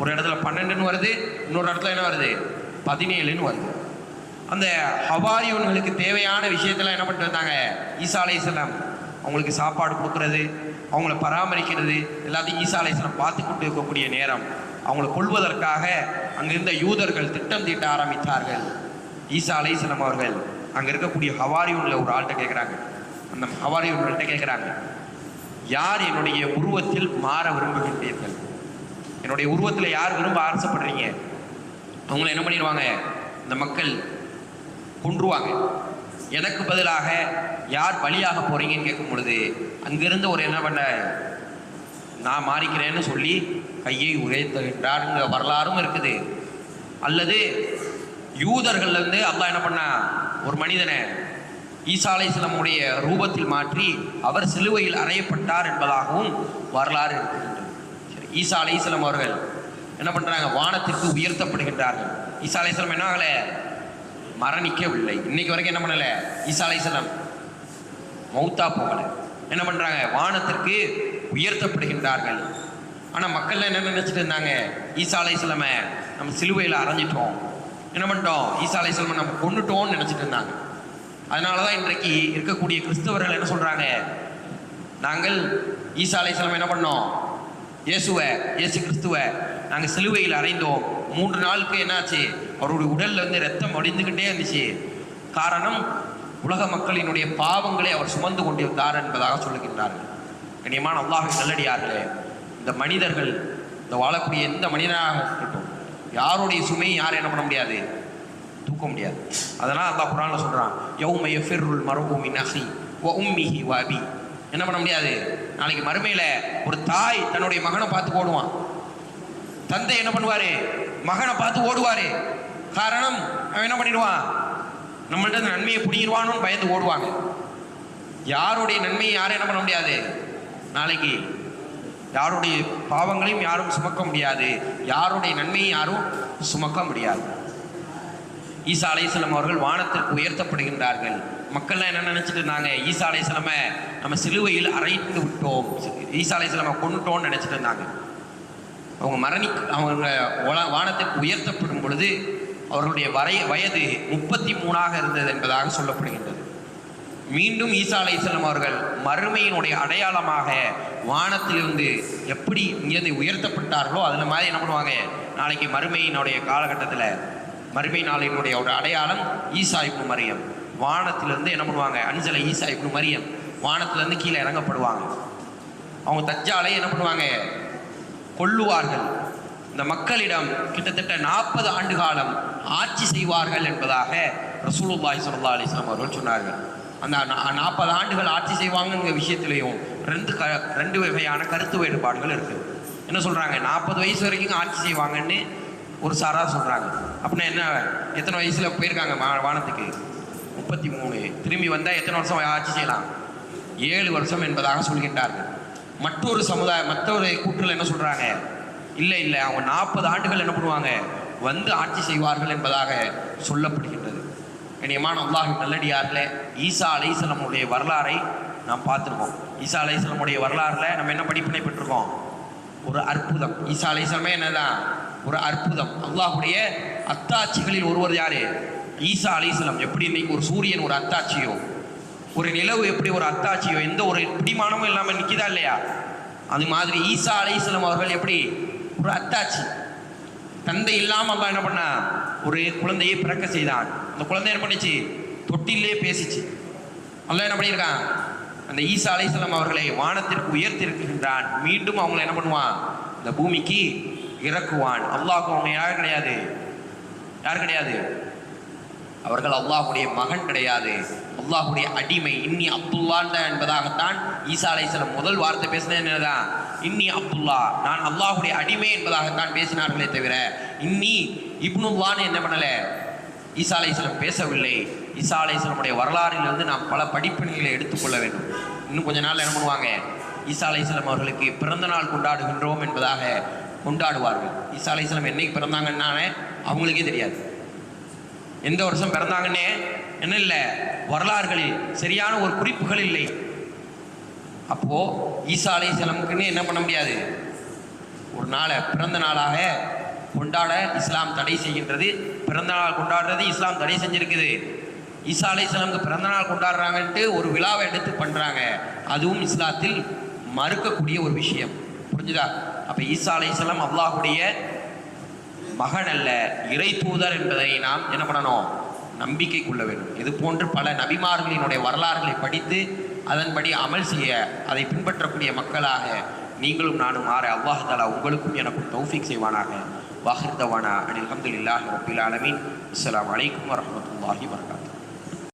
ஒரு இடத்துல 12ன்னு வருது, இன்னொரு இடத்துல என்ன வருது? 17ன்னு வருது. அந்த ஹவாரியூன்களுக்கு தேவையான விஷயத்தெல்லாம் என்ன பண்ணிட்டு வந்தாங்க? ஈசா அலைஹிஸ்ஸலாம் அவங்களுக்கு சாப்பாடு கொடுக்கறது, அவங்கள பராமரிக்கிறது எல்லாத்தையும் ஈசா அலைஹிஸ்ஸலாம் பார்த்து கொண்டு இருக்கக்கூடிய நேரம் அவங்கள கொல்வதற்காக அங்கிருந்த யூதர்கள் திட்டம் தீட்ட ஆரம்பித்தார்கள். ஈசா அலைஹிஸ்ஸலாம் அவர்கள் அங்கே இருக்கக்கூடிய ஹவாரியூன்ல ஒரு ஆள்கிட்ட கேட்குறாங்க. அந்த ஹவாரியூன்கிட்ட கேட்குறாங்க, யார் என்னுடைய உருவத்தில் மாற விரும்புகின்றீர்கள்? என்னுடைய உருவத்தில் யார் விரும்ப ஆசைப்படுறீங்க? அவங்கள என்ன பண்ணிடுவாங்க, இந்த மக்கள் கொன்றுவாங்க. எனக்கு பதிலாக யார் பலியாக போறீங்கன்னு கேட்கும் பொழுது அங்கிருந்து ஒரு என்ன பண்ண, நான் மாறிக்கிறேன்னு சொல்லி கையை உயர்த்துகின்றாருங்க வரலாறும் இருக்குது. அல்லது யூதர்கள் வந்து அல்லாஹ் என்ன பண்ணா, ஒரு மனிதனை ஈசா அலைஹிஸ்ஸலாமுடைய ரூபத்தில் மாற்றி அவர் சிலுவையில் அறையப்பட்டார் என்பதாகவும் வரலாறு இருக்கின்றது. சரி, ஈசா அலைஹிஸ்ஸலாம் அவர்கள் என்ன பண்றாங்க, வானத்திற்கு உயர்த்தப்படுகின்றார்கள். ஈசா அலைஹிஸ்ஸலாம் என்ன ஆகல, மரணிக்கவில்லை. இன்னைக்கு வரைக்கும் என்ன பண்ணல, ஈசா அலைஹிஸ்ஸலாம் மௌத்தா போகல. என்ன பண்றாங்க, வானத்திற்கு உயர்த்தப்படுகின்றார்கள். ஆனா மக்கள் என்ன நினைச்சிட்டு இருந்தாங்க, ஈசா அலைஹிஸ்ஸலாமை நம்ம சிலுவையில் அரைஞ்சிட்டோம், என்ன பண்ணிட்டோம், ஈசா அலைஹிஸ்ஸலாமை நம்ம கொன்னுட்டோம்னு நினைச்சிட்டு இருந்தாங்க. அதனாலதான் இன்றைக்கு இருக்கக்கூடிய கிறிஸ்தவர்கள் என்ன சொல்றாங்க, நாங்கள் ஈசா அலைஹிஸ்ஸலாம் என்ன பண்ணோம், இயேசு கிறிஸ்துவ நாங்கள் சிலுவையில் அறைந்தோம். 3 நாளுக்கு என்னாச்சு, அவருடைய உடல்ல வந்து ரத்தம் வடிந்துகிட்டே இருந்துச்சு. காரணம், உலக மக்களினுடைய பாவங்களை அவர் சுமந்து கொண்டிருந்தார் என்பதாக சொல்லுகின்றார்கள். கண்ணியமான அல்லாஹ்வின் நல்லடியார்களே, இந்த மனிதர்கள், இந்த வாழக்கூடிய எந்த மனிதனாக இருக்கட்டும், யாருடைய சுமையை யாரும் என்ன பண்ண முடியாது, தூக்க முடியாது. அதனால் அல்லாஹ் குர்ஆன்ல சொல்றான், யௌம யஃபிருல் மர்உ மின் அஹி வ உம்மிஹி வ அபி. என்ன பண்ண முடியாது, நாளைக்கு மறுமையில ஒரு தாய் தன்னுடைய மகனை பார்த்து ஓடுவான், தந்தை என்ன பண்ணுவாரு, மகனை பார்த்து ஓடுவாரு. காரணம், அவன் என்ன பண்ணிடுவான், நம்மள்ட்ட நன்மையை பிடிங்கிடுவானு பயந்து ஓடுவாங்க. யாருடைய நன்மையை யாரும் என்ன பண்ண முடியாது, நாளைக்கு யாருடைய பாவங்களையும் யாரும் சுமக்க முடியாது, யாருடைய நன்மையை யாரும் சுமக்க முடியாது. ஈசா அலைஹிஸ்ஸலாம் அவர்கள் வானத்திற்கு உயர்த்தப்படுகின்றார்கள். மக்கள்லாம் என்ன நினைச்சிட்டு இருந்தாங்க, ஈசா அலைஹிஸ்ஸலாமை நம்ம சிலுவையில் அறைந்து விட்டோம், ஈசா அலைஹிஸ்ஸலாமை கொன்னுட்டோம்னு நினைச்சிட்டு இருந்தாங்க. அவங்க வானத்திற்கு உயர்த்தப்படும் பொழுது அவர்களுடைய வயது 33 இருந்தது என்பதாக சொல்லப்படுகின்றது. மீண்டும் ஈசா அலைஹிஸ்ஸலாம் அவர்கள் மறுமையினுடைய அடையாளமாக வானத்திலிருந்து எப்படி இங்கிருந்து உயர்த்தப்பட்டார்களோ அதில் மாதிரி என்ன பண்ணுவாங்க, நாளைக்கு மறுமையினுடைய காலகட்டத்தில் மறுமை நாளினுடைய ஒரு அடையாளம் ஈசா இப்னு மரியம். வானத்திலிருந்து என்ன பண்ணுவாங்க, அன்சல ஈசா இப்னு மரியம் வானத்திலிருந்து கீழே இறங்கப்படுவாங்க. அவங்க தஜ்ஜாலை என்ன பண்ணுவாங்க, கொல்லுவார்கள். இந்த மக்களிடம் கிட்டத்தட்ட 40 ஆண்டு காலம் ஆட்சி செய்வார்கள் என்பதாக ரசூலுல்லாஹி ஸல்லல்லாஹு அலைஹி வஸல்லம் அவர்கள் சொன்னார்கள். அந்த 40 ஆண்டுகள் ஆட்சி செய்வாங்கங்கிற விஷயத்திலையும் ரெண்டு வகையான கருத்து வேறுபாடுகள் இருக்குது. என்ன சொல்கிறாங்க, 40 வயசு வரைக்கும் ஆட்சி செய்வாங்கன்னு ஒரு சாரா சொல்கிறாங்க. அப்படின்னா என்ன, எத்தனை வயசில் போயிருக்காங்க வானத்துக்கு, 33. திரும்பி வந்தால் எத்தனை வருஷம் ஆட்சி செய்யலாம், 7 வருஷம் என்பதாக சொல்கின்றார்கள். மற்றொரு கூற்றில் என்ன சொல்கிறாங்க, இல்லை அவங்க 40 ஆண்டுகள் என்ன பண்ணுவாங்க, வந்து ஆட்சி செய்வார்கள் என்பதாக சொல்லப்படுகின்றது. கண்ணியமான அல்லாஹ்வின் நல்லடியார்களே, ஈசா அலைஹிஸ்ஸலாமுடைய வரலாறை நாம் பார்த்துருக்கோம். ஈசா அலைஹிஸ்ஸலாமுடைய வரலாறில் நம்ம என்ன படிப்பினை பெற்றிருக்கோம், ஒரு அற்புதம். ஈசா அலைஹிஸ்ஸலாமே என்னதான், ஒரு அற்புதம். அல்லாஹ்வுடைய அத்தாட்சிகளில் ஒருவர் யாரு, ஈசா அலைஹிஸ்ஸலாம். எப்படி இன்னைக்கு ஒரு சூரியன் ஒரு அத்தாட்சியோ, ஒரு நிலவு எப்படி ஒரு அத்தாட்சியோ, எந்த ஒரு பிடிமானமும் இல்லாமல் நிற்கிதா இல்லையா, அது மாதிரி ஈசா அலைஹிஸ்ஸலாம் அவர்கள் எப்படி ஒரு அத்தாட்சி. தந்தை இல்லாமல் அல்லாஹ் என்ன பண்ணா, ஒரு குழந்தையை பிறக்க செய்தான். அந்த குழந்தை என்ன பண்ணிச்சு, தொட்டிலே பேசிச்சு. அல்லாஹ் என்ன பண்ணியிருக்கான், அந்த ஈசா அலைஹிஸ்ஸலாம் அவர்களை வானத்திற்கு உயர்த்திருக்கின்றான். மீண்டும் அவங்களை என்ன பண்ணுவான், இந்த பூமிக்கு இறக்குவான். அல்லாஹ்க்கு அவங்க யார் கிடையாது, அவர்கள் அல்லாஹ்வுடைய மகன் கிடையாது, அல்லாஹ்வுடைய அடிமை. இன்னி அப்துல்லான் என்பதாகத்தான் ஈசா அலைஹிஸ்ஸலாம் முதல் வார்த்தை பேசினது என்னதான், இன்னி அப்துல்லா, நான் அல்லாஹ்வுடைய அடிமை என்பதாகத்தான் பேசினார்களே தவிர இன்னி இப்னுல்லான்னு என்ன பண்ணல, ஈசா அலைஹிஸ்ஸலாம் பேசவில்லை. ஈசா அலைஹிஸ்ஸலாமுடைய வரலாறிலிருந்து நாம் பல படிப்பினைகளை எடுத்துக்கொள்ள வேண்டும். இன்னும் கொஞ்ச நாள் என்ன பண்ணுவாங்க, ஈசா அலைஹிஸ்ஸலாம் அவர்களுக்கு பிறந்த நாள் கொண்டாடுகின்றோம் என்பதாக கொண்டாடுவார்கள். ஈசா அலைஹிஸ்ஸலாம் என்னைக்கு பிறந்தாங்கன்னாலே அவங்களுக்கே தெரியாது, எந்த வருஷம் பிறந்தாங்கன்னே என்ன இல்லை, வரலாறுகளில் சரியான ஒரு குறிப்புகள் இல்லை. அப்போ ஈசா அலைஹிஸ்ஸலாமுக்குன்னு என்ன பண்ண முடியாது, ஒரு நாளை பிறந்த நாளாக கொண்டாட இஸ்லாம் தடை செய்கின்றது. பிறந்த நாள் கொண்டாடுறது இஸ்லாம் தடை செஞ்சிருக்குது. ஈசா அலைஹிஸ்ஸலாமுக்கு பிறந்த நாள் கொண்டாடுறாங்கன்ட்டு ஒரு விழாவை எடுத்து பண்ணுறாங்க, அதுவும் இஸ்லாத்தில் மறுக்கக்கூடிய ஒரு விஷயம். புரிஞ்சுதா? அப்போ ஈசா அலைஹிஸ்ஸலாம் அல்லாஹுடைய மகன் அல்ல, இறை தூதர் என்பதை நாம் என்ன பண்ணணும்? நம்பிக்கை கொள்ள வேண்டும். இது போன்று பல நபிமார்களினுடைய வரலாறுகளை படித்து அதன்படி அமல் செய்ய, அதை பின்பற்றக்கூடிய மக்களாக நீங்களும் நானும் மாற அல்லாஹ் தஆலா உங்களுக்கும் எனக்கும் தௌஃபீக் செய்வானாக. வாஹிர் தவானா அனில் ஹம்துலில்லாஹி ரப்பில் ஆலமீன். அஸ்ஸலாமு அலைக்கும் வரஹ்மத்துல்லாஹி வபரகாத்துஹு.